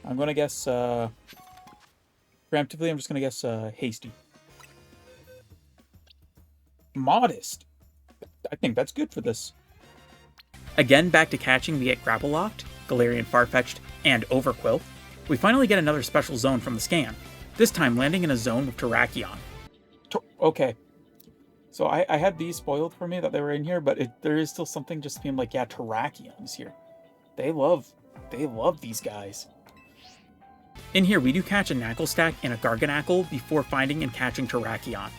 I'm gonna guess, preemptively, I'm just gonna guess, hasty. Modest. I think that's good for this. Again, back to catching, we get Grapple Locked, Galarian Farfetch'd, and Overquill. We finally get another special zone from the scan, this time landing in a zone with Terrakion. Okay. So I had these spoiled for me that they were in here, but there is still something just being like, yeah, Terrakion's here. They love these guys. In here, we do catch a Knackle Stack and a Garganacl before finding and catching Terrakion.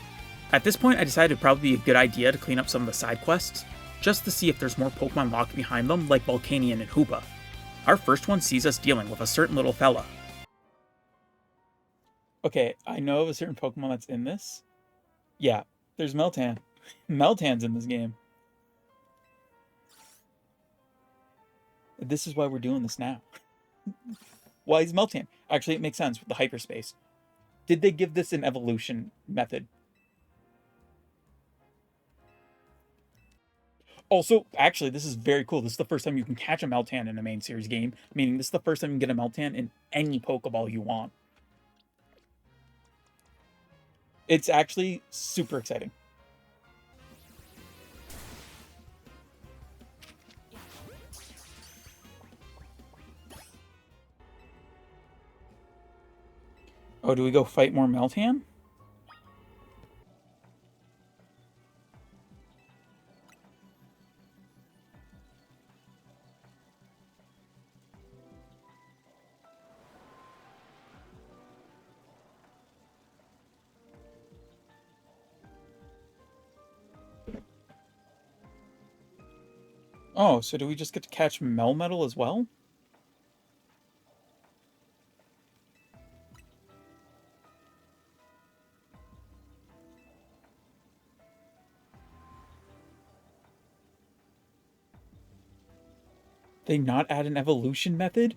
At this point, I decided it'd probably be a good idea to clean up some of the side quests, just to see if there's more Pokemon locked behind them, like Volcanion and Hoopa. Our first one sees us dealing with a certain little fella. Okay, I know of a certain Pokemon that's in this. Yeah, there's Meltan. Meltan's in this game. This is why we're doing this now. Why is Meltan? Actually, it makes sense with the Hyperspace. Did they give this an evolution method? Also, actually, this is very cool. This is the first time you can catch a Meltan in a main series game. Meaning, this is the first time you can get a Meltan in any Pokeball you want. It's actually super exciting. Oh, do we go fight more Meltan? Oh, so do we just get to catch Melmetal as well? They not add an evolution method?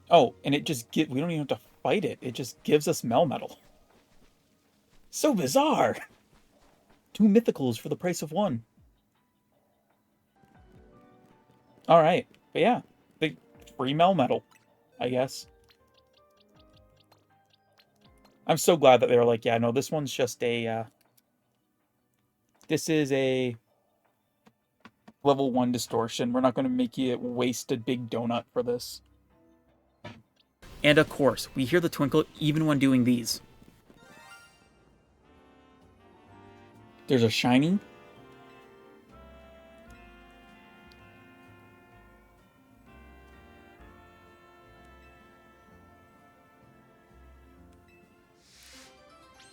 Oh, and it just we don't even have to fight it. It just gives us Melmetal. So bizarre! 2 mythicals for the price of 1. Alright, but yeah, the free Melmetal, I guess. I'm so glad that they were like, yeah, no, this one's just a, this is a level 1 distortion. We're not going to make you waste a big donut for this. And of course, we hear the twinkle even when doing these. There's a shiny.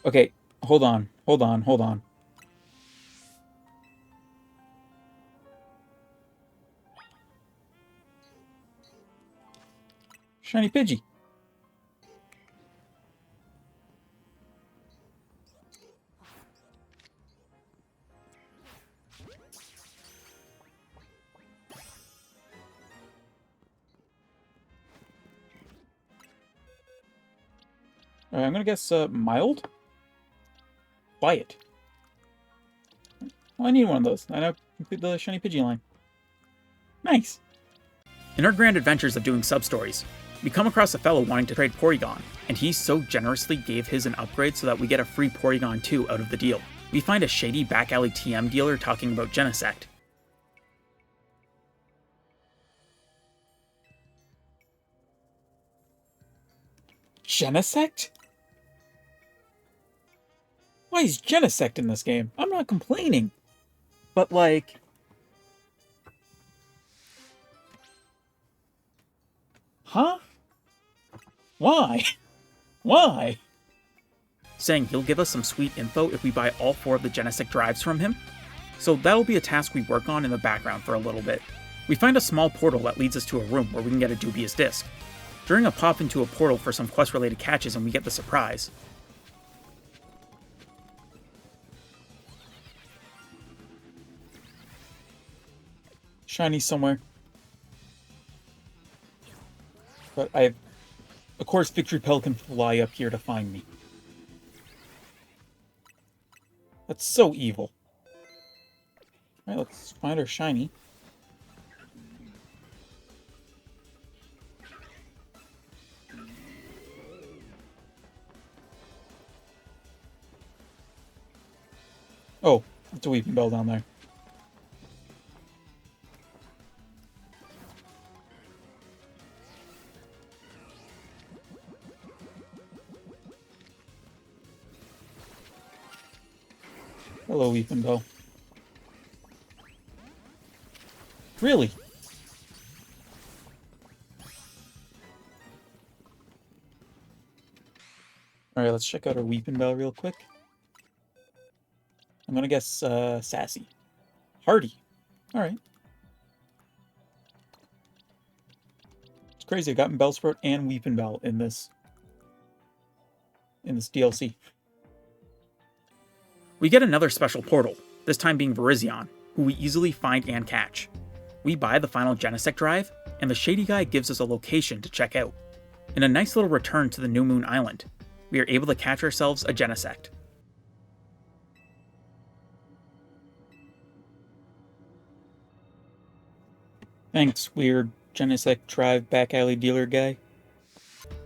Okay, hold on. Shiny Pidgey. Alright, I'm gonna guess mild? Quiet. Well, I need one of those. I now complete the shiny Pidgey line. Nice! In our grand adventures of doing sub-stories, we come across a fellow wanting to trade Porygon, and he so generously gave his an upgrade so that we get a free Porygon 2 out of the deal. We find a shady back alley TM dealer talking about Genesect. Genesect? Why is Genesect in this game? I'm not complaining. But like... Huh? Why? Why? Saying he'll give us some sweet info if we buy all 4 of the Genesect drives from him. So that'll be a task we work on in the background for a little bit. We find a small portal that leads us to a room where we can get a dubious disc. During a pop into a portal for some quest-related catches and we get the surprise. Shiny somewhere. But of course, Victory Pell can fly up here to find me. That's so evil. Alright, let's find our shiny. Oh, it's a Weeping Bell down there. Hello, Weeping Bell. Really? Alright, let's check out our Weeping Bell real quick. I'm gonna guess Sassy. Hardy. Alright. It's crazy, I've gotten Bellsprout and Weeping Bell in this DLC. We get another special portal, this time being Virizion, who we easily find and catch. We buy the final Genesect drive, and the shady guy gives us a location to check out. In a nice little return to the New Moon Island, we are able to catch ourselves a Genesect. Thanks, weird Genesect drive back alley dealer guy.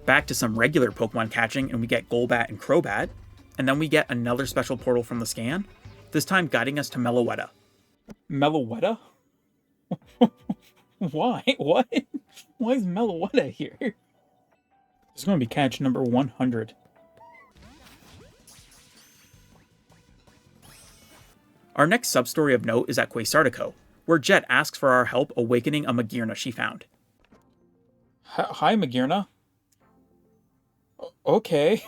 Back to some regular Pokemon catching, and we get Golbat and Crobat. And then we get another special portal from the scan, this time guiding us to Meloetta. Meloetta? Why? What? Why is Meloetta here? This is going to be catch number 100. Our next sub-story of note is at Quasartico, where Jet asks for our help awakening a Magearna she found. Hi, Magearna. Okay.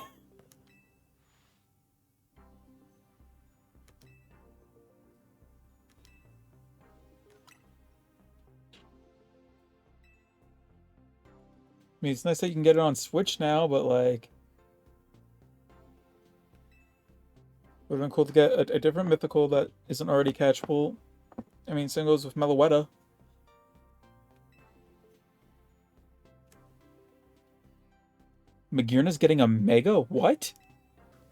I mean, it's nice that you can get it on Switch now, but like... Would have been cool to get a different mythical that isn't already catchable. I mean, same goes with Meloetta. Magearna's getting a Mega? What?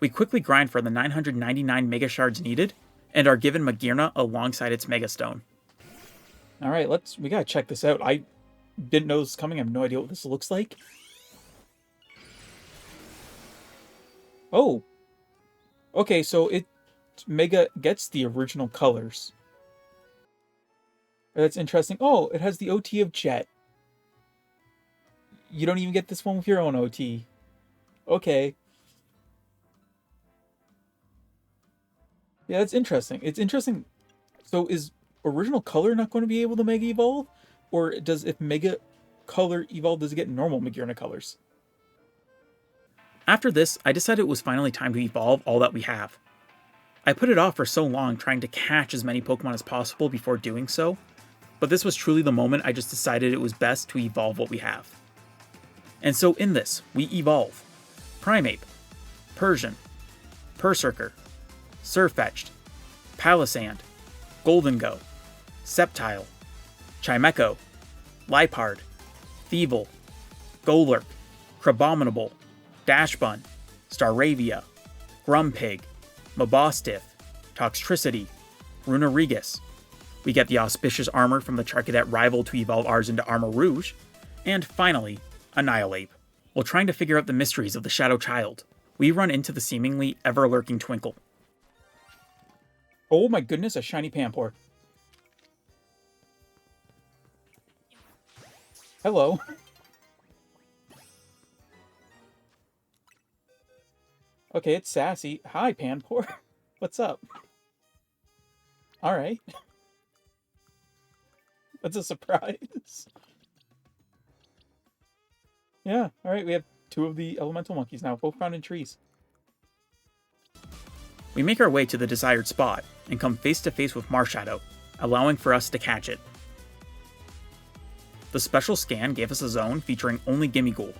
We quickly grind for the 999 Mega Shards needed, and are given Magearna alongside its Mega Stone. Alright, we gotta check this out. I didn't know this was coming. I have no idea what this looks like. Oh. Okay, so Mega gets the original colors. That's interesting. Oh, it has the OT of Jet. You don't even get this one with your own OT. Okay. Yeah, that's interesting. It's interesting. So is original color not going to be able to Mega Evolve? Or if Mega Color Evolve, does it get normal Magearna colors? After this, I decided it was finally time to evolve all that we have. I put it off for so long trying to catch as many Pokemon as possible before doing so, but this was truly the moment I just decided it was best to evolve what we have. And so in this, we evolve Primeape, Persian, Berserker, Sirfetch'd, Palisand, Goldengo, Sceptile, Chimecho, Liepard, Thievul, Golurk, Crabominable, Dashbun, Staravia, Grumpig, Mabostiff, Toxtricity, Runerigus. We get the auspicious armor from the Charcadet rival to evolve ours into Armor Rouge, and finally, Annihilate. While trying to figure out the mysteries of the Shadow Child, we run into the seemingly ever-lurking Twinkle. Oh my goodness, a shiny Pampor. Hello. Okay, it's sassy. Hi, Pampor. What's up? Alright. That's a surprise. Yeah, alright, we have 2 of the elemental monkeys now, both found in trees. We make our way to the desired spot, and come face to face with Marshadow, allowing for us to catch it. The special scan gave us a zone featuring only Gimmighoul,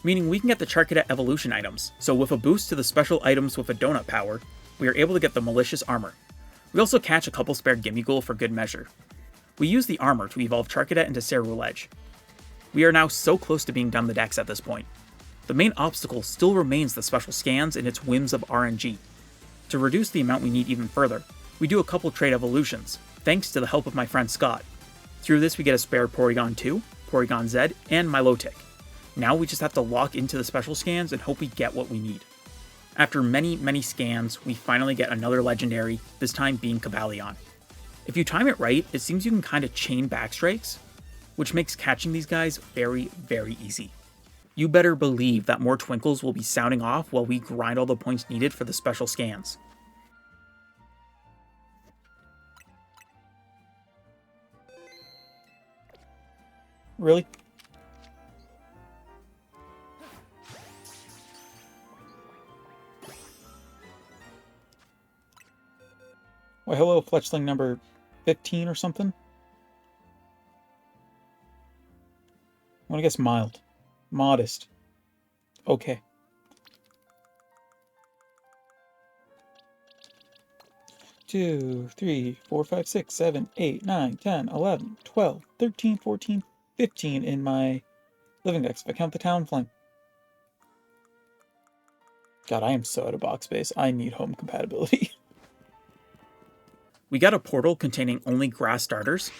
meaning we can get the Charcadet evolution items, so with a boost to the special items with a donut power, we are able to get the malicious armor. We also catch a couple spare Gimmighoul for good measure. We use the armor to evolve Charcadet into Ceruledge. We are now so close to being done the dex at this point. The main obstacle still remains the special scans and its whims of RNG. To reduce the amount we need even further, we do a couple trade evolutions, thanks to the help of my friend Scott. Through this we get a spare Porygon 2, Porygon Z, and Milotic. Now we just have to lock into the special scans and hope we get what we need. After many scans, we finally get another legendary, this time being Cobalion. If you time it right, it seems you can kind of chain backstrikes, which makes catching these guys very easy. You better believe that more Twinkles will be sounding off while we grind all the points needed for the special scans. Really? Well, hello, Fletchling number 15 or something? I'm gonna guess mild. Modest. Okay. Two, 3, 4, 5, 6, 7, 8, 9, 10, 11, 12, 13, 14, 15 in my living dex, if I count the Talonflame. God, I am so out of box space. I need home compatibility. We got a portal containing only grass starters,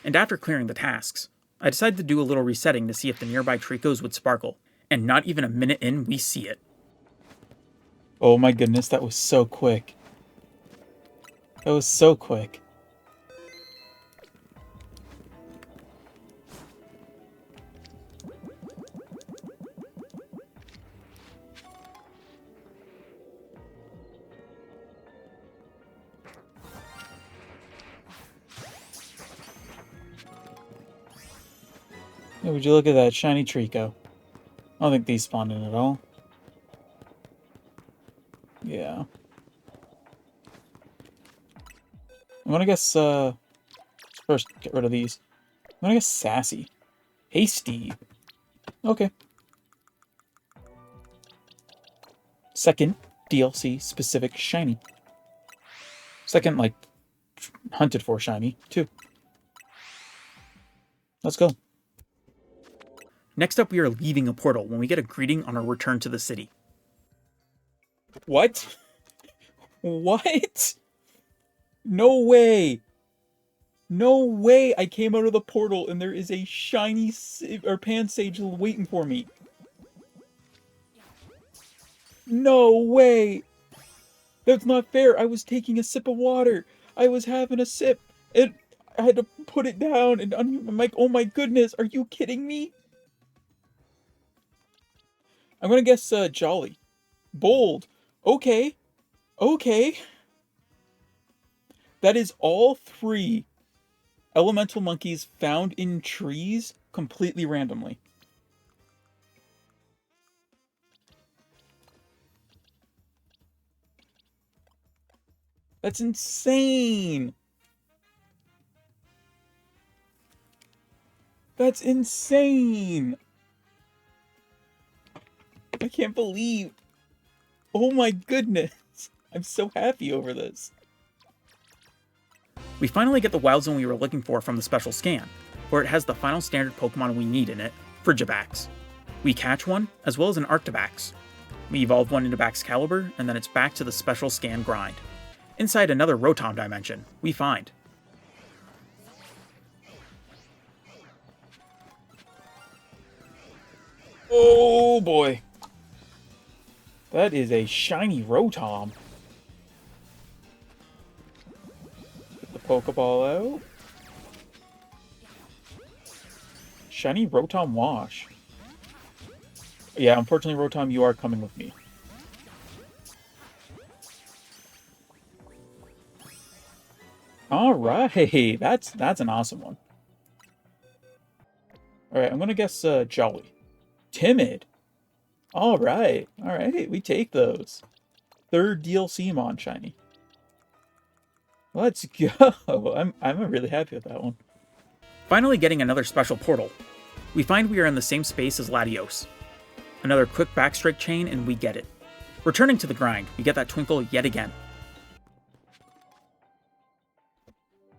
and after clearing the tasks, I decided to do a little resetting to see if the nearby Tricos would sparkle, and not even a minute in, we see it. Oh my goodness, that was so quick. That was so quick. Yeah, would you look at that shiny Trico? I don't think these spawned in at all. Yeah. I'm gonna guess, first get rid of these. I'm gonna guess Sassy. Hasty. Okay. Second DLC specific shiny. Second, like, hunted for shiny, too. Let's go. Next up, we are leaving a portal when we get a greeting on our return to the city. What? What? No way! No way I came out of the portal and there is a shiny Pansage waiting for me. No way! That's not fair. I was taking a sip of water. I was having a sip. And I had to put it down and I'm like, oh my goodness, are you kidding me? I'm gonna guess Jolly. Bold. Okay. Okay. That is all 3 elemental monkeys found in trees completely randomly. That's insane. That's insane. I can't believe. Oh my goodness. I'm so happy over this. We finally get the wild zone we were looking for from the special scan, where it has the final standard Pokemon we need in it, Frigibax. We catch one, as well as an Arctibax. We evolve one into Baxcalibur, and then it's back to the special scan grind. Inside another Rotom dimension, we find... Oh boy! That is a shiny Rotom. Get the Pokeball out. Shiny Rotom Wash. Yeah, unfortunately, Rotom, you are coming with me. Alright, that's an awesome one. Alright, I'm gonna guess Jolly. Timid. Alright, we take those. Third DLC Mon shiny. Let's go. I'm really happy with that one. Finally getting another special portal. We find we are in the same space as Latios. Another quick backstrike chain and we get it. Returning to the grind, we get that Twinkle yet again.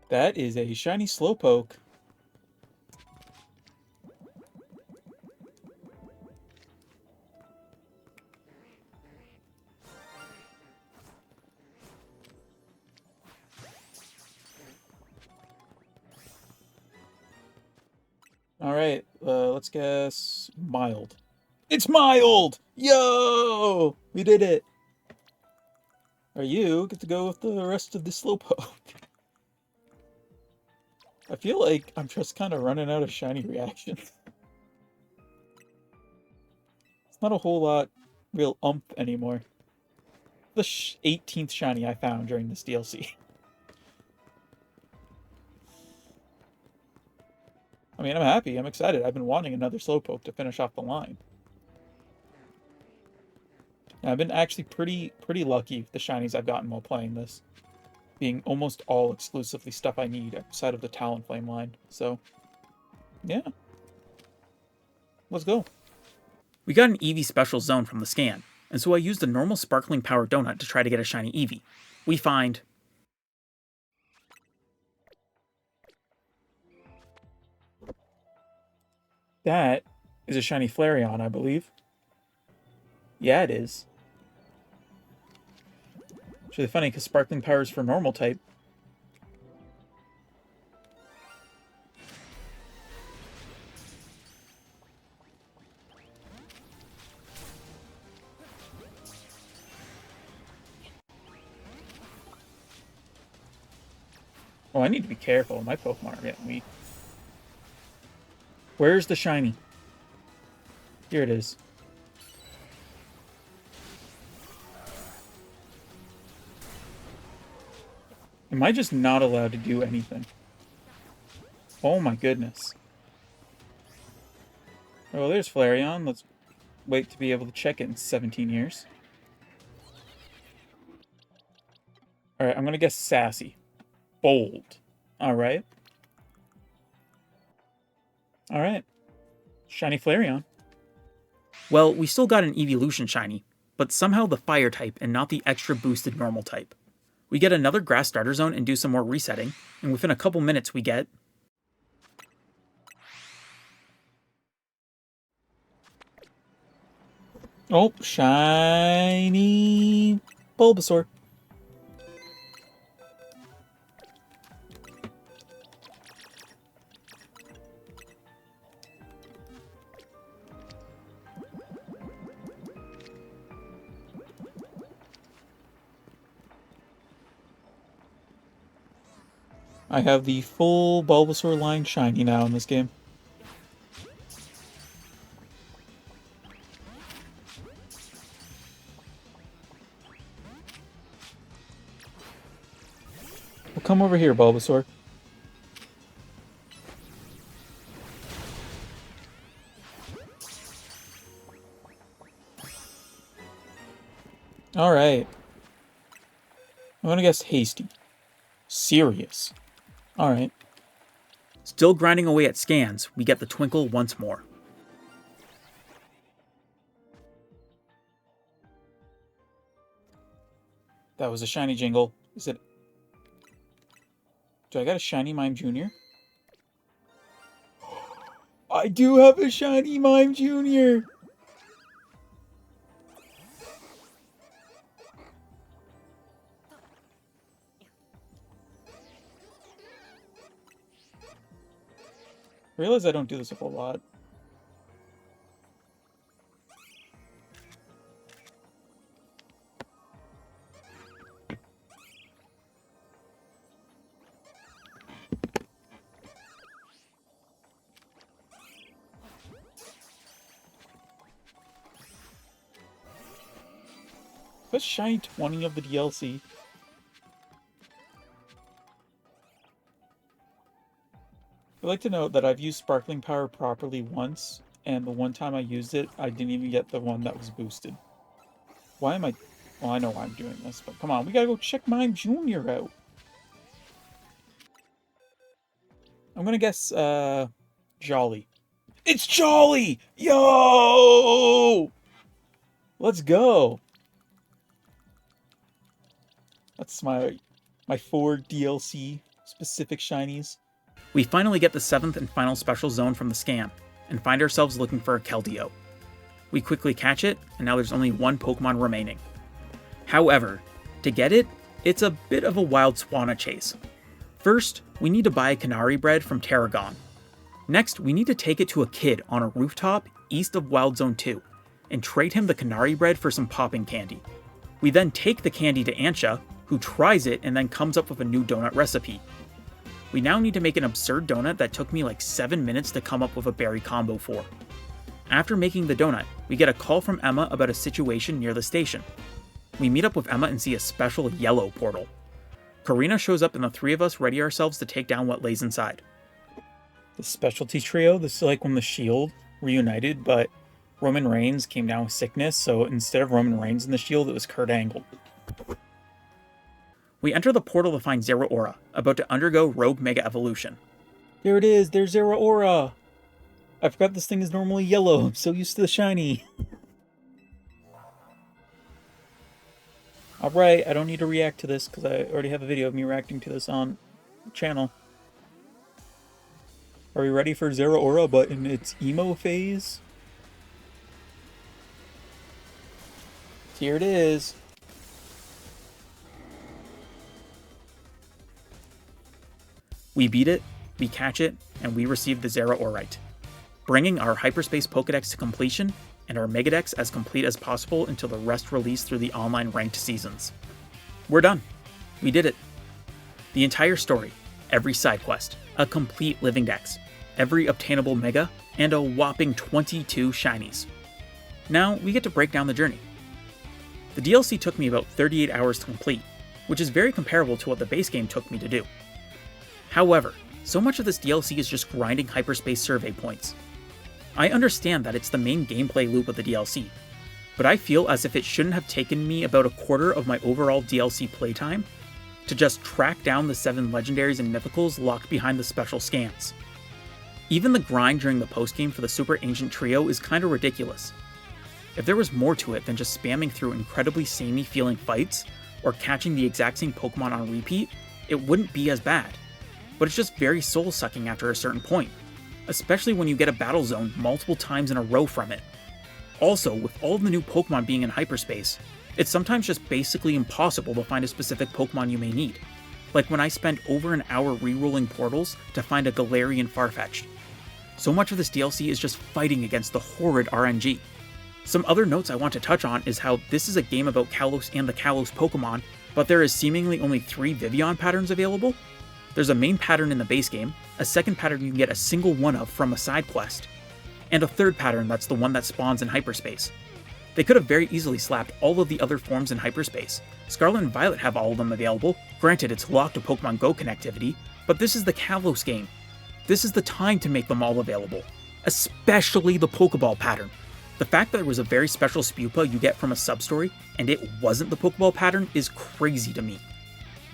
That is a shiny Slowpoke. Alright, let's guess mild. It's mild! Yo! We did it! Or you get to go with the rest of the Slowpoke. I feel like I'm just kind of running out of shiny reactions. It's not a whole lot real anymore. The 18th shiny I found during this DLC. I mean, I'm happy. I'm excited. I've been wanting another Slowpoke to finish off the line. I've been actually pretty lucky with the shinies I've gotten while playing this. Being almost all exclusively stuff I need outside of the Talonflame line. So, yeah. Let's go. We got an Eevee special zone from the scan, and so I used a normal Sparkling Power Donut to try to get a shiny Eevee. We find... That is a shiny Flareon, I believe. Yeah, it is. It's really funny because Sparkling Power is for normal type. Oh, I need to be careful. My Pokemon are getting weak. Where's the shiny? Here it is. Am I just not allowed to do anything? Oh my goodness. Oh, there's Flareon. Let's wait to be able to check it in 17 years. Alright, I'm gonna guess Sassy. Bold. Alright. Alright. Shiny Flareon. Well, we still got an Evolution shiny, but somehow the Fire type and not the extra boosted normal type. We get another Grass Starter Zone and do some more resetting, and within a couple minutes we get... Oh, shiny Bulbasaur. I have the full Bulbasaur line shiny now in this game. Well, come over here, Bulbasaur. Alright. I'm gonna guess Hasty. Serious. Alright. Still grinding away at scans, we get the Twinkle once more. That was a shiny Jingle. Is it... Do I got a shiny Mime Jr.? I do have a shiny Mime Jr.! I realize I don't do this a whole lot. Let's shiny 20 of the DLC. I'd like to note that I've used Sparkling Power properly once, and the one time I used it, I didn't even get the one that was boosted. Why am I... Well, I know why I'm doing this, but come on, we gotta go check Mime Jr. out. I'm gonna guess, Jolly. It's Jolly! Yo! Let's go! That's my 4 DLC specific shinies. We finally get the 7th and final special zone from the scan, and find ourselves looking for a Keldeo. We quickly catch it, and now there's only one Pokemon remaining. However, to get it, it's a bit of a wild Swanna chase. First, we need to buy a Canary bread from Tarragon. Next, we need to take it to a kid on a rooftop east of Wild Zone 2, and trade him the Canary bread for some popping candy. We then take the candy to Ansha, who tries it and then comes up with a new donut recipe. We now need to make an absurd donut that took me like 7 minutes to come up with a berry combo for. After making the donut, we get a call from Emma about a situation near the station. We meet up with Emma and see a special yellow portal. Karina shows up and the 3 of us ready ourselves to take down what lays inside. The specialty trio, this is like when the Shield reunited, but Roman Reigns came down with sickness, so instead of Roman Reigns in the Shield, it was Kurt Angle. We enter the portal to find Zerora, about to undergo Rogue Mega Evolution. There it is, there's Zerora! I forgot this thing is normally yellow, I'm so used to the shiny. Alright, I don't need to react to this, because I already have a video of me reacting to this on the channel. Are we ready for Zerora, but in its emo phase? Here it is. We beat it, we catch it, and we receive the Zeraorite, bringing our Hyperspace Pokedex to completion and our Megadex as complete as possible until the rest release through the online ranked seasons. We're done. We did it. The entire story, every side quest, a complete living dex, every obtainable Mega, and a whopping 22 shinies. Now we get to break down the journey. The DLC took me about 38 hours to complete, which is very comparable to what the base game took me to do. However, so much of this DLC is just grinding Hyperspace survey points. I understand that it's the main gameplay loop of the DLC, but I feel as if it shouldn't have taken me about a quarter of my overall DLC playtime to just track down the 7 legendaries and mythicals locked behind the special scans. Even the grind during the postgame for the Super Ancient Trio is kinda ridiculous. If there was more to it than just spamming through incredibly samey feeling fights, or catching the exact same Pokemon on repeat, it wouldn't be as bad. But it's just very soul-sucking after a certain point, especially when you get a battle zone multiple times in a row from it. Also, with all of the new Pokemon being in Hyperspace, it's sometimes just basically impossible to find a specific Pokemon you may need, like when I spent over an hour re-rolling portals to find a Galarian Farfetch'd. So much of this DLC is just fighting against the horrid RNG. Some other notes I want to touch on is how this is a game about Kalos and the Kalos Pokemon, but there is seemingly only 3 Vivillon patterns available. There's a main pattern in the base game, a second pattern you can get a single one of from a side quest, and a third pattern that's the one that spawns in Hyperspace. They could have very easily slapped all of the other forms in Hyperspace. Scarlet and Violet have all of them available, granted it's locked to Pokemon Go connectivity, but this is the Kalos game. This is the time to make them all available, especially the Pokeball pattern. The fact that there was a very special Spupa you get from a sub-story, and it wasn't the Pokeball pattern is crazy to me.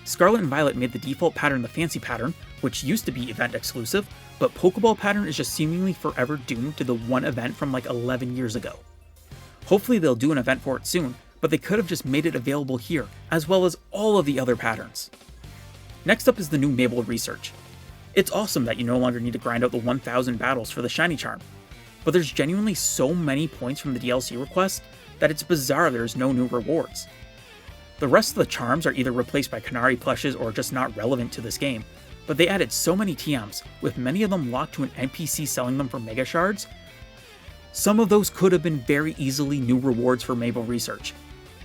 Scarlet and Violet made the default pattern the Fancy pattern, which used to be event exclusive, but Pokeball pattern is just seemingly forever doomed to the one event from like 11 years ago. Hopefully they'll do an event for it soon, but they could have just made it available here, as well as all of the other patterns. Next up is the new Mabel research. It's awesome that you no longer need to grind out the 1000 battles for the shiny charm, but there's genuinely so many points from the DLC request that it's bizarre there's no new rewards. The rest of the charms are either replaced by Canary plushes or just not relevant to this game, but they added so many TMs, with many of them locked to an NPC selling them for Mega Shards. Some of those could have been very easily new rewards for Mabel research,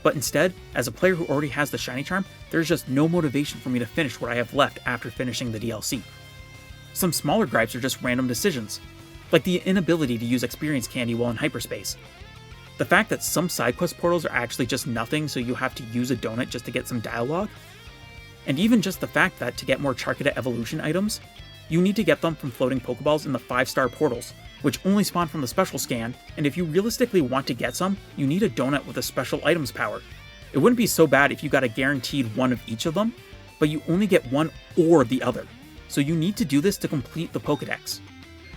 but instead, as a player who already has the Shiny Charm, there's just no motivation for me to finish what I have left after finishing the DLC. Some smaller gripes are just random decisions, like the inability to use Experience Candy while in Hyperspace. The fact that some side quest portals are actually just nothing, so you have to use a donut just to get some dialogue. And even just the fact that to get more Charcadet evolution items, you need to get them from floating Pokeballs in the 5-star portals, which only spawn from the special scan, and if you realistically want to get some, you need a donut with a special items power. It wouldn't be so bad if you got a guaranteed one of each of them, but you only get one or the other, so you need to do this to complete the Pokedex.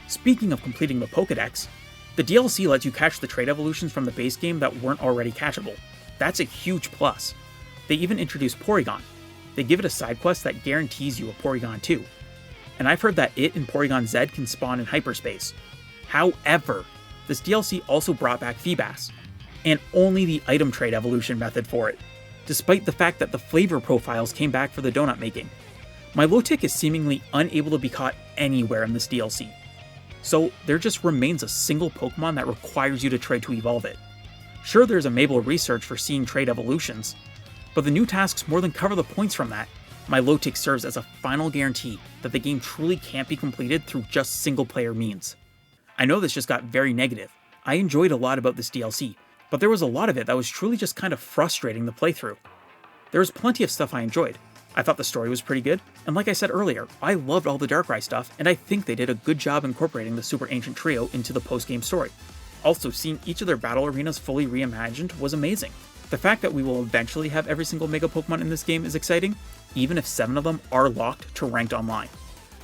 Speaking of completing the Pokedex, the DLC lets you catch the trait evolutions from the base game that weren't already catchable. That's a huge plus. They even introduced Porygon. They give it a side quest that guarantees you a Porygon 2. And I've heard that it and Porygon Z can spawn in Hyperspace. However, this DLC also brought back Feebas, and only the item trait evolution method for it, despite the fact that the flavor profiles came back for the donut making. Milotic is seemingly unable to be caught anywhere in this DLC. So there just remains a single Pokemon that requires you to trade to evolve it. Sure, there's a Mabel research for seeing trait evolutions, but the new tasks more than cover the points from that. Milotic serves as a final guarantee that the game truly can't be completed through just single-player means. I know this just got very negative. I enjoyed a lot about this DLC, but there was a lot of it that was truly just kind of frustrating the playthrough. There was plenty of stuff I enjoyed. I thought the story was pretty good, and like I said earlier, I loved all the Darkrai stuff, and I think they did a good job incorporating the Super Ancient Trio into the post-game story. Also, seeing each of their battle arenas fully reimagined was amazing. The fact that we will eventually have every single Mega Pokemon in this game is exciting, even if 7 of them are locked to Ranked Online.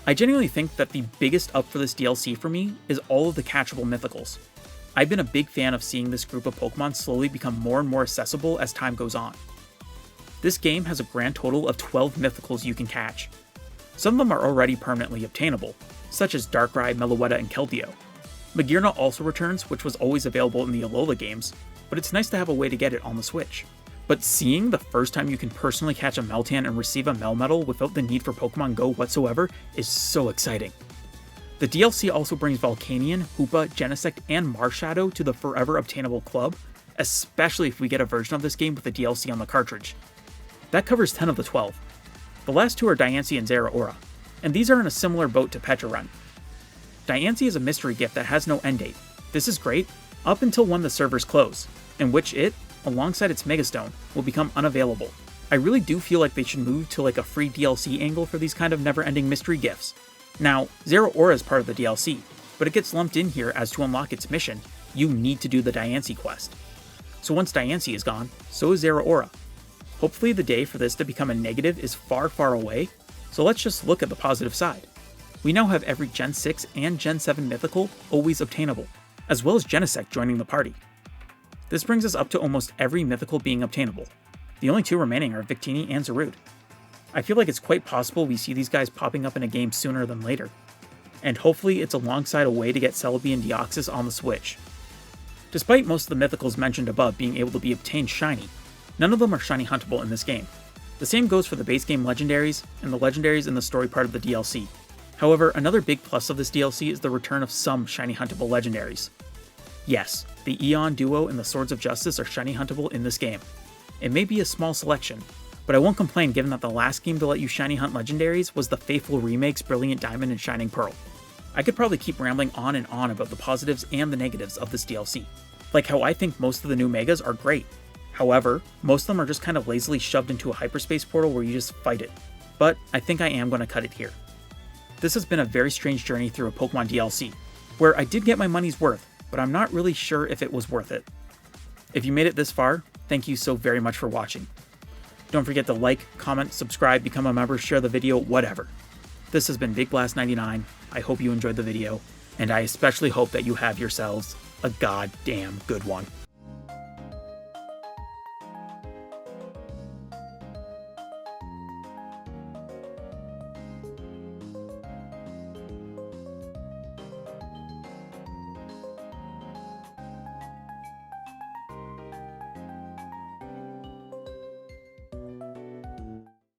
I genuinely think that the biggest up for this DLC for me is all of the catchable mythicals. I've been a big fan of seeing this group of Pokemon slowly become more and more accessible as time goes on. This game has a grand total of 12 mythicals you can catch. Some of them are already permanently obtainable, such as Darkrai, Meloetta, and Keldeo. Magearna also returns, which was always available in the Alola games, but it's nice to have a way to get it on the Switch. But seeing the first time you can personally catch a Meltan and receive a Melmetal without the need for Pokemon Go whatsoever is so exciting. The DLC also brings Volcanion, Hoopa, Genesect, and Marshadow to the forever obtainable club, especially if we get a version of this game with the DLC on the cartridge. That covers 10 of the 12. The last 2 are Diancie and Zeraora, and these are in a similar boat to Petrarun. Diancie is a mystery gift that has no end date. This is great, up until when the servers close, in which it, alongside its Megastone, will become unavailable. I really do feel like they should move to like a free DLC angle for these kind of never-ending mystery gifts. Now, Zeraora is part of the DLC, but it gets lumped in here as to unlock its mission, you need to do the Diancie quest. So once Diancie is gone, so is Zeraora. Hopefully the day for this to become a negative is far, far away, so let's just look at the positive side. We now have every Gen 6 and Gen 7 mythical always obtainable, as well as Genesect joining the party. This brings us up to almost every mythical being obtainable. The only 2 remaining are Victini and Zarude. I feel like it's quite possible we see these guys popping up in a game sooner than later, and hopefully it's alongside a way to get Celebi and Deoxys on the Switch. Despite most of the mythicals mentioned above being able to be obtained shiny, none of them are shiny huntable in this game. The same goes for the base game legendaries, and the legendaries in the story part of the DLC. However, another big plus of this DLC is the return of some shiny huntable legendaries. Yes, the Eon Duo and the Swords of Justice are shiny huntable in this game. It may be a small selection, but I won't complain given that the last game to let you shiny hunt legendaries was the faithful remakes Brilliant Diamond and Shining Pearl. I could probably keep rambling on and on about the positives and the negatives of this DLC, like how I think most of the new Megas are great. However, most of them are just kind of lazily shoved into a hyperspace portal where you just fight it. But I think I am going to cut it here. This has been a very strange journey through a Pokemon DLC, where I did get my money's worth, but I'm not really sure if it was worth it. If you made it this far, thank you so very much for watching. Don't forget to like, comment, subscribe, become a member, share the video, whatever. This has been Big Blast 99. I hope you enjoyed the video, and I especially hope that you have yourselves a goddamn good one.